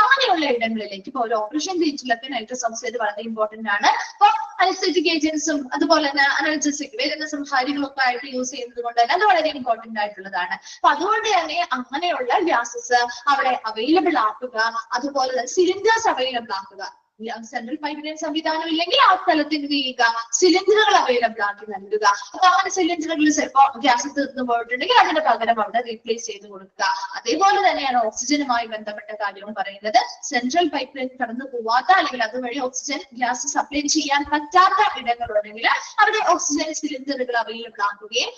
അങ്ങനെയുള്ള ഇടങ്ങളിലേക്ക് ഇപ്പൊ ഒരു ഓപ്പറേഷൻ തിയേറ്ററിലൊക്കെ നൈട്രസ് ഓക്സൈഡ് വളരെ ഇമ്പോർട്ടന്റ് ആണ്. അപ്പൊ അനസ്തെറ്റിക് ഏജൻസും അതുപോലെ തന്നെ അനർജസിക് വേദന സംഹാരികളൊക്കെ ആയിട്ട് യൂസ് ചെയ്യുന്നത് കൊണ്ട് തന്നെ അത് വളരെ ഇമ്പോർട്ടന്റ് ആയിട്ടുള്ളതാണ്. അപ്പൊ അതുകൊണ്ട് തന്നെ അങ്ങനെയുള്ള ഗ്യാസസ് അവിടെ അവൈലബിൾ ആക്കുക, അതുപോലെ തന്നെ സിലിണ്ടേഴ്സ് അവൈലബിൾ ആക്കുക. സെൻട്രൽ പൈപ്പ് ലൈൻ സംവിധാനം ഇല്ലെങ്കിൽ ആ സ്ഥലത്ത് എന്ത് ചെയ്യുക? സിലിണ്ടറുകൾ അവൈലബിൾ ആക്കി നൽകുക. അപ്പൊ അങ്ങനെ സിലിണ്ടറുകൾ ചിലപ്പോൾ ഗ്യാസ് തീർന്നു പോയിട്ടുണ്ടെങ്കിൽ അതിന് പകരം അവിടെ റീപ്ലേസ് ചെയ്ത് കൊടുക്കുക. അതേപോലെ തന്നെയാണ് ഓക്സിജനുമായി ബന്ധപ്പെട്ട കാര്യവും പറയുന്നത്. സെൻട്രൽ പൈപ്പ് ലൈൻ കടന്നു പോവാത്ത അല്ലെങ്കിൽ അതുവഴി ഓക്സിജൻ ഗ്യാസ് സപ്ലൈ ചെയ്യാൻ പറ്റാത്ത ഇടങ്ങളുണ്ടെങ്കിൽ അവിടെ ഓക്സിജൻ സിലിണ്ടറുകൾ അവൈലബിൾ ആക്കുകയും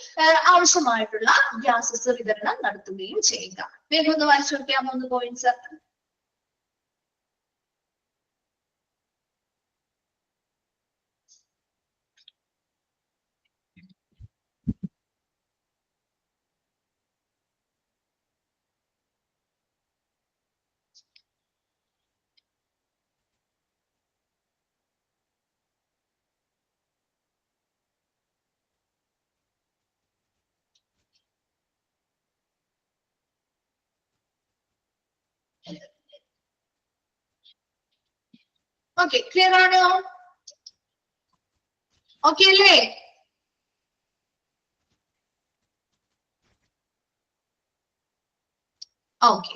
ആവശ്യമായിട്ടുള്ള ഗ്യാസസ് വിതരണം നടത്തുകയും ചെയ്യുക. വേഗം ഒന്ന് വായിച്ചു നോക്കിയാൽ 3 പോയിന്റ്സ്. ഓക്കെ, ക്ലിയർ ആണോ? ഓക്കെ അല്ലേ? ഓക്കെ.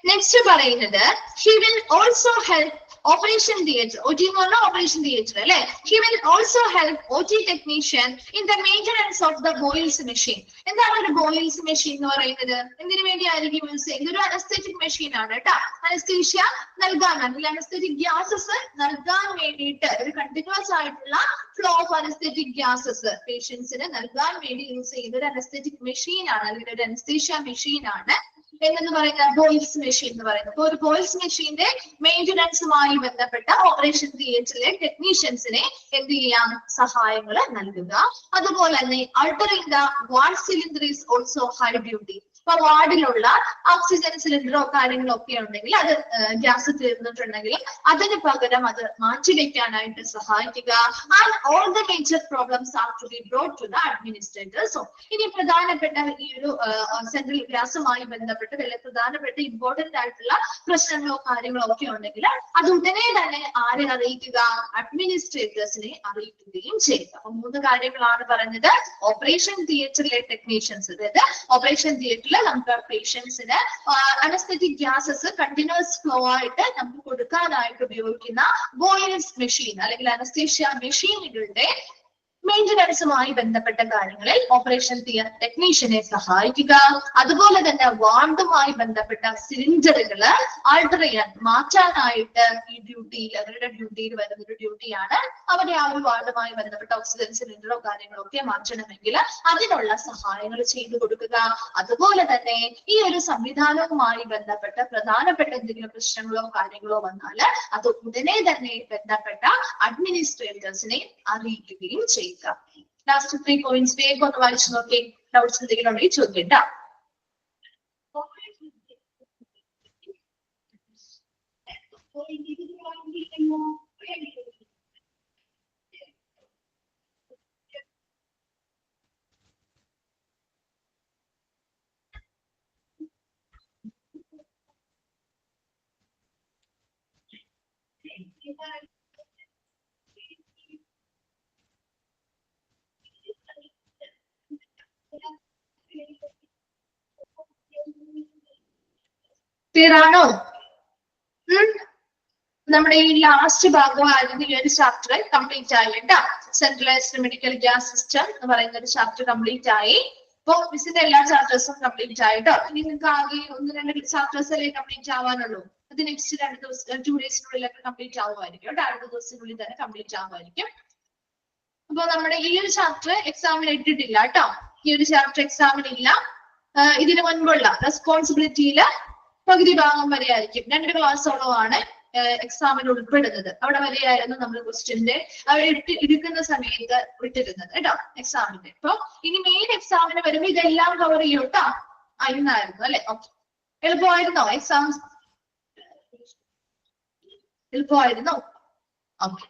നെക്സ്റ്റ് പറയുന്നത് he will also help operation theatre. OT എന്ന് പറഞ്ഞാൽ ഓപ്പറേഷൻ തിയേറ്റർ അല്ലെ. He will also help OT technician in the maintenance of the Boyle's machine. എന്താണ് ഒരു ബോയിൽസ് മെഷീൻ എന്ന് പറയുന്നത്? എന്തിനു വേണ്ടിയായിരിക്കും യൂസ് ചെയ്യുന്നത്? ഒരു അനസ്തെറ്റിക് മെഷീൻ ആണ് കേട്ടോ. അനസ്തീഷ്യ നൽകാൻ അല്ലെങ്കിൽ അനസ്തെറ്റിക് ഗ്യാസസ് നൽകാൻ വേണ്ടിയിട്ട് ഒരു കണ്ടിന്യൂസ് ആയിട്ടുള്ള ഫ്ലോ ഓഫ് അനസ്തെറ്റിക് ഗ്യാസസ് പേഷ്യൻസിന് നൽകാൻ വേണ്ടി യൂസ് ചെയ്യുന്ന ഒരു അനസ്തെറ്റിക് മെഷീൻ ആണ് അല്ലെങ്കിൽ ഒരു അനസ്തീഷ്യ മെഷീൻ ആണ് എന്ന് പറയുന്ന ബോയിൽസ് മെഷീൻ എന്ന് പറയുന്നത്. അപ്പൊ ഒരു ബോയിൽസ് മെഷീന്റെ മെയിന്റനൻസുമായി ബന്ധപ്പെട്ട ഓപ്പറേഷൻ തിയേറ്ററിലെ ടെക്നീഷ്യൻസിനെ എന്ത് ചെയ്യാം? സഹായങ്ങൾ നൽകുക. അതുപോലെ തന്നെ altering the ward cylinder is also high duty. ഇപ്പൊ വാർഡിലുള്ള ഓക്സിജൻ സിലിണ്ടറോ കാര്യങ്ങളോ ഒക്കെ ഉണ്ടെങ്കിൽ അത് ഗ്യാസ് തീർന്നിട്ടുണ്ടെങ്കിൽ അതിന് പകരം അത് മാറ്റിവെക്കാനായിട്ട് സഹായിക്കുക. And all the major problems are to be brought to the administrators. ഇനി പ്രധാനപ്പെട്ട ഈ ഒരു സെൻട്രൽ ഗ്യാസുമായി ബന്ധപ്പെട്ട് വലിയ പ്രധാനപ്പെട്ട ഇമ്പോർട്ടന്റ് ആയിട്ടുള്ള പ്രശ്നങ്ങളോ കാര്യങ്ങളോ ഒക്കെ ഉണ്ടെങ്കിൽ അത് ഉടനെ തന്നെ ആരെ അറിയിക്കുക? അഡ്മിനിസ്ട്രേറ്റേഴ്സിനെ അറിയിക്കുകയും ചെയ്യുക. അപ്പൊ 3 കാര്യങ്ങളാണ് പറഞ്ഞത്. ഓപ്പറേഷൻ തിയേറ്ററിലെ ടെക്നീഷ്യൻസ്, അതായത് ഓപ്പറേഷൻ തിയേറ്ററിൽ നമുക്ക് പേഷ്യൻസിന് അനസ്തെറ്റിക് ഗ്യാസസ് കണ്ടിന്യൂസ് ഫ്ലോ ആയിട്ട് നമുക്ക് കൊടുക്കാനായിട്ട് ഉപയോഗിക്കുന്ന വോയിസ് മെഷീൻ അല്ലെങ്കിൽ അനസ്തേഷ്യ മെഷീനുകളുടെ മെയിൻ്റനൻസുമായി ബന്ധപ്പെട്ട കാര്യങ്ങളിൽ ഓപ്പറേഷൻ ടെക്നീഷ്യനെ സഹായിക്കുക. അതുപോലെ തന്നെ വാർഡുമായി ബന്ധപ്പെട്ട സിലിണ്ടറുകള് ആൾട്ടർ ചെയ്യാൻ മാറ്റാനായിട്ട് ഈ ഡ്യൂട്ടിയിൽ അവരുടെ ഡ്യൂട്ടിയിൽ വരുന്ന ഒരു ഡ്യൂട്ടിയാണ്. അവരെ ആ ഒരു വാർഡുമായി ബന്ധപ്പെട്ട ഓക്സിജൻ സിലിണ്ടറോ കാര്യങ്ങളോ ഒക്കെ മാറ്റണമെങ്കിൽ അതിനുള്ള സഹായങ്ങൾ ചെയ്തു കൊടുക്കുക. അതുപോലെ തന്നെ ഈ ഒരു സംവിധാനവുമായി ബന്ധപ്പെട്ട പ്രധാനപ്പെട്ട എന്തെങ്കിലും പ്രശ്നങ്ങളോ കാര്യങ്ങളോ വന്നാൽ അത് ഉടനെ തന്നെ ബന്ധപ്പെട്ട അഡ്മിനിസ്ട്രേറ്റേഴ്സിനെ അറിയിക്കുകയും ചെയ്യുക. ലാസ്റ്റ് 3 പോയിന്റ്സ് വേഗം ഒന്ന് വായിച്ചു നോക്കി. ഡൗട്ട്സ് എന്തെങ്കിലും ഉണ്ടെങ്കിൽ ചോദിക്കട്ടോ. ക്ലിയർ ആണോ? നമ്മുടെ ഈ ലാസ്റ്റ് ഭാഗമായിരുന്നു ഈ ഒരു ചാപ്റ്റർ കംപ്ലീറ്റ് ആയി കേട്ടോ. സെൻട്രലൈസ്ഡ് മെഡിക്കൽ ഗ്യാസ് സിസ്റ്റം എന്ന് പറയുന്ന ഒരു ചാപ്റ്റർ കംപ്ലീറ്റ് ആയി. ഇപ്പൊ മിസ്സിന്റെ എല്ലാ ചാപ്റ്റേഴ്സും കംപ്ലീറ്റ് ആയിട്ടോ. ഇനി നിങ്ങൾക്ക് ആകെ 1-2 ചാപ്റ്റേഴ്സ് അല്ലേ കംപ്ലീറ്റ് ആവാനുള്ളൂ. അത് നെക്സ്റ്റ് 2 ഡേയ്സിനുള്ളിലൊക്കെ കംപ്ലീറ്റ് ആവുമായിരിക്കും കേട്ടോ. 2 ദിവസത്തിനുള്ളിൽ തന്നെ കംപ്ലീറ്റ് ആവുമായിരിക്കും. അപ്പൊ നമ്മുടെ ഈ ഒരു ചാപ്റ്റർ എക്സാമിന് ഇട്ടിട്ടില്ല കേട്ടോ. ഈ ഒരു ചാപ്റ്റർ എക്സാമിന് ഇല്ല. ഇതിനു മുൻപുള്ള റെസ്പോൺസിബിലിറ്റിയില് പകുതി ഭാഗം വരെ ആയിരിക്കും. 2 ക്ലാസ്സോളമാണ് എക്സാമിൽ ഉൾപ്പെടുന്നത്. അവിടെ വരെയായിരുന്നു നമ്മൾ ക്വസ്റ്റ്യന്റെ എടുക്കുന്ന സമയത്ത് വിട്ടിരുന്നത് കേട്ടോ എക്സാമിന്റെ. അപ്പൊ ഇനി മെയിൻ എക്സാമിന് വരുമ്പോ ഇതെല്ലാം കവർ ചെയ്യും കേട്ടോ. ഇന്നായിരുന്നു അല്ലെ? ഓക്കെ, എളുപ്പമായിരുന്നോ എക്സാം? എളുപ്പമായിരുന്നോ? ഓക്കെ.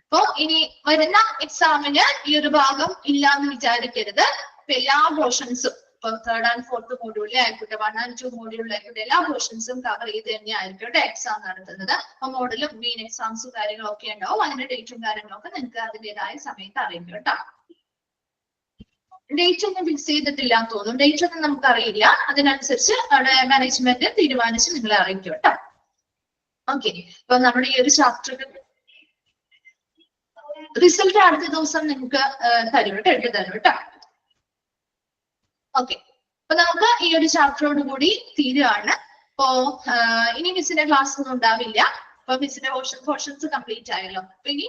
അപ്പൊ ഇനി വരുന്ന എക്സാമിന് ഈ ഒരു ഭാഗം ഇല്ലാന്ന് വിചാരിക്കരുത്. ഇപ്പൊ എല്ലാ പോർഷൻസും ഇപ്പൊ 3rd and 4th മോഡ്യൂളിലെ ആയിക്കോട്ടെ, 1 and 2 മോഡ്യൂളിലായിക്കോട്ടെ, എല്ലാ പോർഷൻസും കവർ ചെയ്ത് തന്നെയായിരിക്കും കേട്ടോ എക്സാം നടത്തുന്നത്. അപ്പൊ മോഡലും മെയിൻ എക്സാംസും കാര്യങ്ങളൊക്കെ ഉണ്ടാവും. അതിന്റെ ഡേറ്റും കാര്യങ്ങളൊക്കെ നിങ്ങൾക്ക് അതിൻ്റെതായ സമയത്ത് അറിയിക്കും കേട്ടോ. ഡേറ്റ് ഒന്നും ഫിക്സ് ചെയ്തിട്ടില്ല എന്ന് തോന്നുന്നു. ഡേറ്റ് ഒന്നും നമുക്ക് അറിയില്ല. അതിനനുസരിച്ച് അവിടെ മാനേജ്മെന്റ് തീരുമാനിച്ച് നിങ്ങളെ അറിയിക്കും കേട്ടോ. ഓക്കെ, അപ്പൊ നമ്മുടെ ഈ ഒരു ചാപ്റ്റർ റിസൾട്ട് അടുത്ത ദിവസം നിങ്ങൾക്ക് തരും കേട്ടോ, എഴുതി തരും കേട്ടോ. ഓക്കെ, അപ്പൊ നമുക്ക് ഈ ഒരു ചാപ്റ്ററോട് കൂടി തീരുകയാണ്. അപ്പോ ഇനി മിസ്സിന്റെ ക്ലാസ് ഒന്നും ഉണ്ടാവില്ല. അപ്പൊ മിസ്സിന്റെ പോർഷൻസ് കംപ്ലീറ്റ് ആയല്ലോ. അപ്പൊ ഇനി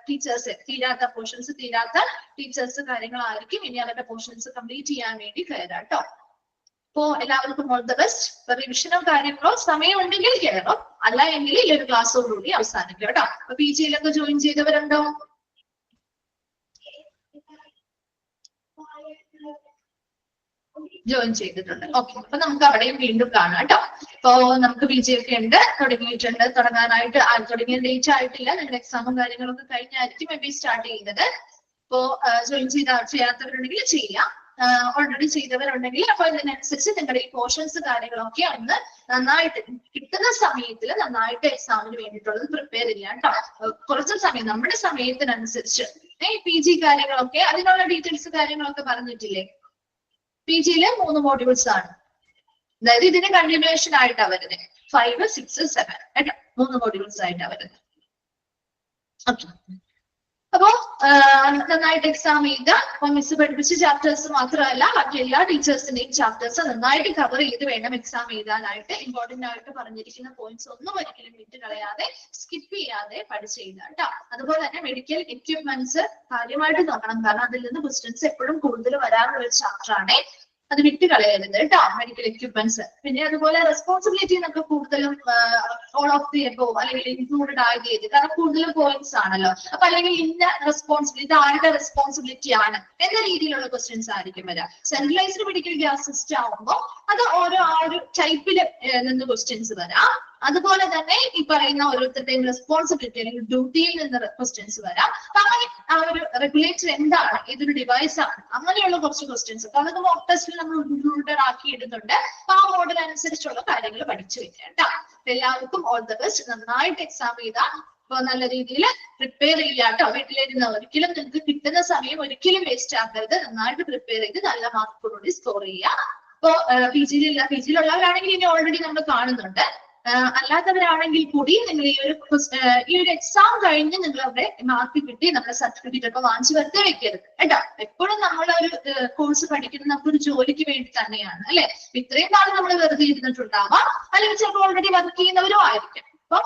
ടീച്ചേഴ്സ് തീരാത്ത പോർഷൻസ് തീരാത്ത ടീച്ചേഴ്സ് കാര്യങ്ങളായിരിക്കും ഇനി അവരുടെ പോർഷൻസ് കംപ്ലീറ്റ് ചെയ്യാൻ വേണ്ടി കയറാം കേട്ടോ. അപ്പോ എല്ലാവർക്കും ഓൾ ദ ബെസ്റ്റ്. ഇപ്പൊ റിവിഷനോ കാര്യങ്ങളോ സമയം ഉണ്ടെങ്കിൽ കയറും, അല്ല എങ്കിൽ ഈ ഒരു ക്ലാസ്സോടുകൂടി അവസാനിക്കും കേട്ടോ. അപ്പൊ PG-യിലൊക്കെ ജോയിൻ ചെയ്തവരുണ്ടോ? ജോയിൻ ചെയ്തിട്ടുണ്ട്. ഓക്കെ, അപ്പൊ നമുക്ക് അവിടെയും വീണ്ടും കാണാം കേട്ടോ. ഇപ്പോ നമുക്ക് PG ഒക്കെ ഉണ്ട്, തുടങ്ങിയിട്ടുണ്ട്. തുടങ്ങാനായിട്ട് തുടങ്ങിയ ഡേറ്റ് ആയിട്ടില്ല. നിങ്ങളുടെ എക്സാമും കാര്യങ്ങളൊക്കെ കഴിഞ്ഞായിരിക്കും മേ ബി സ്റ്റാർട്ട് ചെയ്യുന്നത്. ഇപ്പോ ജോയിൻ ചെയ്യാത്തവരുണ്ടെങ്കിൽ ചെയ്യാം. ഓൾറെഡി ചെയ്തവരുണ്ടെങ്കിൽ അപ്പൊ ഇതിനനുസരിച്ച് നിങ്ങളുടെ ഈ പോർഷൻസ് കാര്യങ്ങളൊക്കെ ഒന്ന് നന്നായിട്ട് കിട്ടുന്ന സമയത്തിൽ നന്നായിട്ട് എക്സാമിന് വേണ്ടിയിട്ടുള്ളത് പ്രിപ്പയർ ചെയ്യാം കേട്ടോ. കുറച്ച് സമയം നമ്മുടെ സമയത്തിനനുസരിച്ച് PG കാര്യങ്ങളൊക്കെ അതിനുള്ള ഡീറ്റെയിൽസ് കാര്യങ്ങളൊക്കെ പറഞ്ഞിട്ടില്ലേ? PG-യില് 3 മോഡ്യൂൾസ് ആണ്. അതായത് ഇതിന് കണ്ടിന്യൂവേഷൻ ആയിട്ടാണ് വരുന്നത്. 5, 6, 7 കേട്ടോ, 3 മോഡ്യൂൾസ് ആയിട്ടാണ് വരുന്നത്. ഓക്കെ, അപ്പോ നന്നായിട്ട് എക്സാം ചെയ്ത മിസ് പഠിപ്പിച്ച ചാപ്റ്റേഴ്സ് മാത്രമല്ല മറ്റെല്ലാ ടീച്ചേഴ്സിന്റെയും ചാപ്റ്റേഴ്സ് നന്നായിട്ട് കവർ ചെയ്ത് വേണം എക്സാം എഴുതാനായിട്ട്. ഇമ്പോർട്ടന്റ് ആയിട്ട് പറഞ്ഞിരിക്കുന്ന പോയിന്റ്സ് ഒന്നും ഒരിക്കലും വിട്ട് കളയാതെ സ്കിപ്പ് ചെയ്യാതെ പഠിച്ച് എഴുതാം കേട്ടോ. അതുപോലെ തന്നെ മെഡിക്കൽ എക്യുപ്മെന്റ്സ് കാര്യമായിട്ട് നോക്കണം, കാരണം അതിൽ നിന്ന് ക്വസ്റ്റ്യൻസ് എപ്പോഴും കൂടുതൽ വരാനുള്ള ഒരു ചാപ്റ്റർ ആണ്. അത് വിട്ട് കളയരുത് കേട്ടോ, മെഡിക്കൽ എക്യുപ്മെന്റ്സ്. പിന്നെ അതുപോലെ റെസ്പോൺസിബിലിറ്റി എന്നൊക്കെ കൂടുതലും ഓൾ ഓഫ് ദി എബോവ് അല്ലെങ്കിൽ ഇൻക്ലൂഡഡ് ആയത് ചെയ്ത്, കാരണം കൂടുതലും പോയിന്റ്സ് ആണല്ലോ. അപ്പൊ അല്ലെങ്കിൽ ഇന്ന റെസ്പോൺസിബിലിറ്റി ഇത് ആരുടെ റെസ്പോൺസിബിലിറ്റി ആണ് എന്ന രീതിയിലുള്ള ക്വസ്റ്റ്യൻസ് ആയിരിക്കും വരിക. സെൻട്രലൈസ്ഡ് മെഡിക്കൽ ഗ്യാസ് സിസ്റ്റം ആവുമ്പോൾ അത് ഓരോ ആ ഒരു ടൈപ്പിൽ നിന്ന് ക്വസ്റ്റ്യൻസ് വരാം. അതുപോലെ തന്നെ ഈ പറയുന്ന ഓരോരുത്തരുടെയും റെസ്പോൺസിബിലിറ്റി അല്ലെങ്കിൽ ഡ്യൂട്ടിയിൽ നിന്ന് ക്വസ്റ്റ്യൻസ് വരാം. അങ്ങനെ ആ ഒരു റെഗുലേറ്റർ എന്താണ്, ഇതൊരു ഡിവൈസ് ആണ്, അങ്ങനെയുള്ള കുറച്ച് ക്വസ്റ്റ്യൻസ് അതൊക്കെ മോക്ക് ടെസ്റ്റിൽ നമ്മൾ ഇൻക്ലൂഡഡ് ആക്കി ഇടുന്നുണ്ട്. അപ്പൊ ആ മോഡൽ അനുസരിച്ചുള്ള കാര്യങ്ങൾ പഠിച്ചു വെക്കാം കേട്ടോ. എല്ലാവർക്കും ഓൾ ദ ബെസ്റ്റ്. നന്നായിട്ട് എക്സാം ചെയ്താൽ ഇപ്പൊ നല്ല രീതിയിൽ പ്രിപ്പയർ ചെയ്യാം കേട്ടോ. വീട്ടിലിരുന്ന് ഒരിക്കലും നിങ്ങൾക്ക് കിട്ടുന്ന സമയം ഒരിക്കലും വേസ്റ്റ് ആക്കരുത്. നന്നായിട്ട് പ്രിപ്പയർ ചെയ്ത് നല്ല മാർക്കോടുകൂടി സ്കോർ ചെയ്യുക. ഇപ്പൊ PG-യിലുള്ളവരാണെങ്കിൽ ഇനി ഓൾറെഡി നമ്മൾ കാണുന്നുണ്ട്. അല്ലാത്തവരാണെങ്കിൽ കൂടി നിങ്ങൾ ഈ ഒരു എക്സാം കഴിഞ്ഞ് നിങ്ങൾ അവിടെ മാർക്ക് കിട്ടി നമ്മുടെ സർട്ടിഫിക്കറ്റ് ഒക്കെ വാങ്ങിച്ചു വെറുതെ വെക്കരുത് കേട്ടോ. എപ്പോഴും നമ്മളൊരു കോഴ്സ് പഠിക്കുന്നത് നമുക്കൊരു ജോലിക്ക് വേണ്ടി തന്നെയാണ് അല്ലെ. ഇത്രയും നാൾ നമ്മൾ വെറുതെ ഇരുന്നിട്ടുണ്ടാവാം, അല്ലെങ്കിൽ ചിലപ്പോൾ ഓൾറെഡി വർക്ക് ചെയ്യുന്നവരും ആയിരിക്കും. അപ്പൊ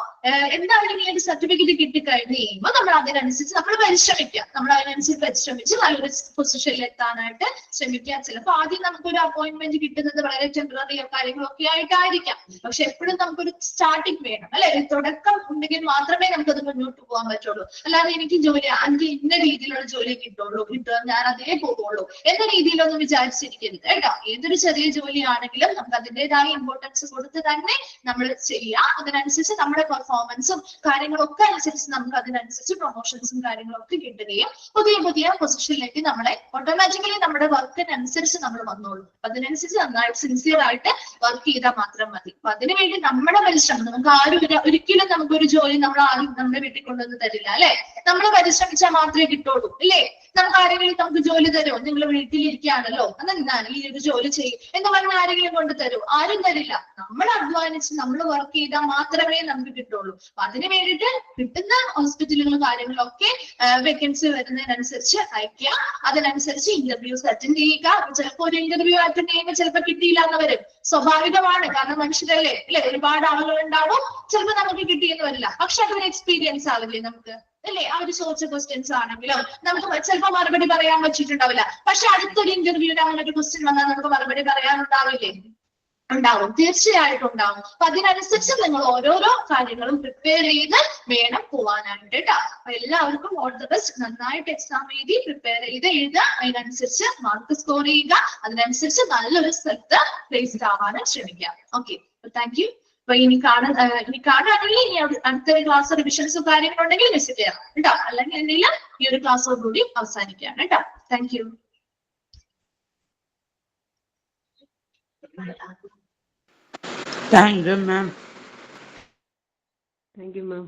എന്തായാലും ഈ ഒരു സർട്ടിഫിക്കറ്റ് കിട്ടിക്കഴിഞ്ഞ് കഴിയുമ്പോൾ നമ്മൾ അതിനനുസരിച്ച് നമ്മൾ പരിശ്രമിക്കുക. നമ്മൾ അതിനനുസരിച്ച് പരിശ്രമിച്ച് നല്ലൊരു പൊസിഷനിൽ എത്താനായിട്ട് ശ്രമിക്കുക. ചിലപ്പോൾ ആദ്യം നമുക്കൊരു അപ്പോയിന്റ്മെന്റ് കിട്ടുന്നത് വളരെ ടെമ്പററിയോ കാര്യങ്ങളൊക്കെ ആയിട്ടായിരിക്കാം. പക്ഷെ എപ്പോഴും നമുക്കൊരു സ്റ്റാർട്ടിങ് വേണം അല്ലെ. ഒരു തുടക്കം ഉണ്ടെങ്കിൽ മാത്രമേ നമുക്കത് മുന്നോട്ട് പോകാൻ പറ്റുള്ളൂ. അല്ലാതെ എനിക്ക് എനിക്ക് ഇന്ന രീതിയിലുള്ള ജോലി കിട്ടുക ഞാൻ അതേ പോകുള്ളൂ എന്ന രീതിയിലൊന്നും വിചാരിച്ചിരിക്കരുത് കേട്ടോ. ഏതൊരു ചെറിയ ജോലിയാണെങ്കിലും നമുക്ക് അതിൻ്റെതായ ഇമ്പോർട്ടൻസ് കൊടുത്ത് തന്നെ നമ്മൾ ചെയ്യുക. അതിനനുസരിച്ച് നമ്മുടെ പെർഫോമൻസും കാര്യങ്ങളൊക്കെ അനുസരിച്ച് നമുക്ക് അതിനനുസരിച്ച് പ്രൊമോഷൻസും കാര്യങ്ങളൊക്കെ കിട്ടുകയും പുതിയ പുതിയ പൊസിഷനിലേക്ക് നമ്മളെ ഓട്ടോമാറ്റിക്കലി നമ്മുടെ വർക്കിനനുസരിച്ച് നമ്മൾ വന്നോളൂ. അതിനനുസരിച്ച് നന്നായിട്ട് സിൻസിയർ ആയിട്ട് വർക്ക് ചെയ്താൽ മാത്രം മതി. അപ്പൊ അതിനുവേണ്ടി നമ്മുടെ പരിശ്രമം നമുക്ക് ആരും ഒരിക്കലും നമുക്കൊരു ജോലി നമ്മുടെ വീട്ടിൽ കൊണ്ടുവന്ന് തരില്ല അല്ലെ. നമ്മൾ പരിശ്രമിച്ചാൽ മാത്രമേ കിട്ടുള്ളൂ അല്ലേ. നമുക്ക് ആരെങ്കിലും നമുക്ക് ജോലി തരുമോ? നിങ്ങൾ വീട്ടിലിരിക്കുകയാണല്ലോ അതെന്താണ് ഈ ഒരു ജോലി ചെയ്യും എന്ന് പറഞ്ഞാൽ ആരെങ്കിലും കൊണ്ട് തരുമോ? ആരും തരില്ല. നമ്മൾ അധ്വാനിച്ച് നമ്മൾ വർക്ക് ചെയ്താൽ മാത്രമേ നമുക്ക് കിട്ടുള്ളൂ. അപ്പൊ അതിന് വേണ്ടിയിട്ട് കിട്ടുന്ന ഹോസ്പിറ്റലുകളും കാര്യങ്ങളൊക്കെ വേക്കൻസി വരുന്നതിനനുസരിച്ച് അയക്കുക. അതിനനുസരിച്ച് ഇന്റർവ്യൂസ് അറ്റൻഡ് ചെയ്യുക. ചിലപ്പോൾ ഒരു ഇന്റർവ്യൂ അറ്റൻഡ് ചെയ്യുമ്പോൾ ചിലപ്പോൾ കിട്ടിയില്ല എന്ന് വരും. സ്വാഭാവികമാണ്, കാരണം മനുഷ്യരല്ലേ അല്ലെ. ഒരുപാട് ആളുകൾ ഉണ്ടാവും, ചിലപ്പോൾ നമുക്ക് കിട്ടിയെന്ന് വരില്ല. പക്ഷെ അതൊരു എക്സ്പീരിയൻസ് ആവില്ലേ നമുക്ക് അല്ലെ. അവർ ചോദിച്ച ക്വസ്റ്റ്യൻസ് ആണെങ്കിലും നമുക്ക് ചിലപ്പോൾ മറുപടി പറയാൻ പറ്റിയിട്ടുണ്ടാവില്ല. പക്ഷെ അടുത്തൊരു ഇന്റർവ്യൂവിന് അങ്ങനെ ഒരു ക്വസ്റ്റ്യൻ വന്നാൽ നമുക്ക് മറുപടി പറയാനുണ്ടാവില്ലേ? ഉണ്ടാവും, തീർച്ചയായിട്ടും ഉണ്ടാവും. അപ്പൊ അതിനനുസരിച്ച് നിങ്ങൾ ഓരോരോ കാര്യങ്ങളും പ്രിപ്പയർ ചെയ്ത് വേണം പോവാനായിട്ട് കേട്ടോ. അപ്പൊ എല്ലാവർക്കും ഓൾ ദി ബെസ്റ്റ്. നന്നായിട്ട് എക്സാം എഴുതി പ്രിപ്പയർ ചെയ്ത് എഴുതുക. അതിനനുസരിച്ച് മാർക്ക് സ്കോർ ചെയ്യുക. അതിനനുസരിച്ച് നല്ലൊരു സ്ഥലത്ത് പ്ലേസ്ഡ് ആവാനും ശ്രമിക്കാം. Okay, thank you. അപ്പൊ ഇനി കാണുകയാണെങ്കിൽ ഇനി അടുത്ത ക്ലാസ് റിവിഷൻസും കാര്യങ്ങളുണ്ടെങ്കിൽ വിസിറ്റ് ചെയ്യാം കേട്ടോ. അല്ലെങ്കിൽ എന്തെങ്കിലും ഈ ഒരു ക്ലാസ്സോടുകൂടി അവസാനിക്കുകയാണ് കേട്ടോ. Thank you. Thank you, ma'am. Thank you, ma'am.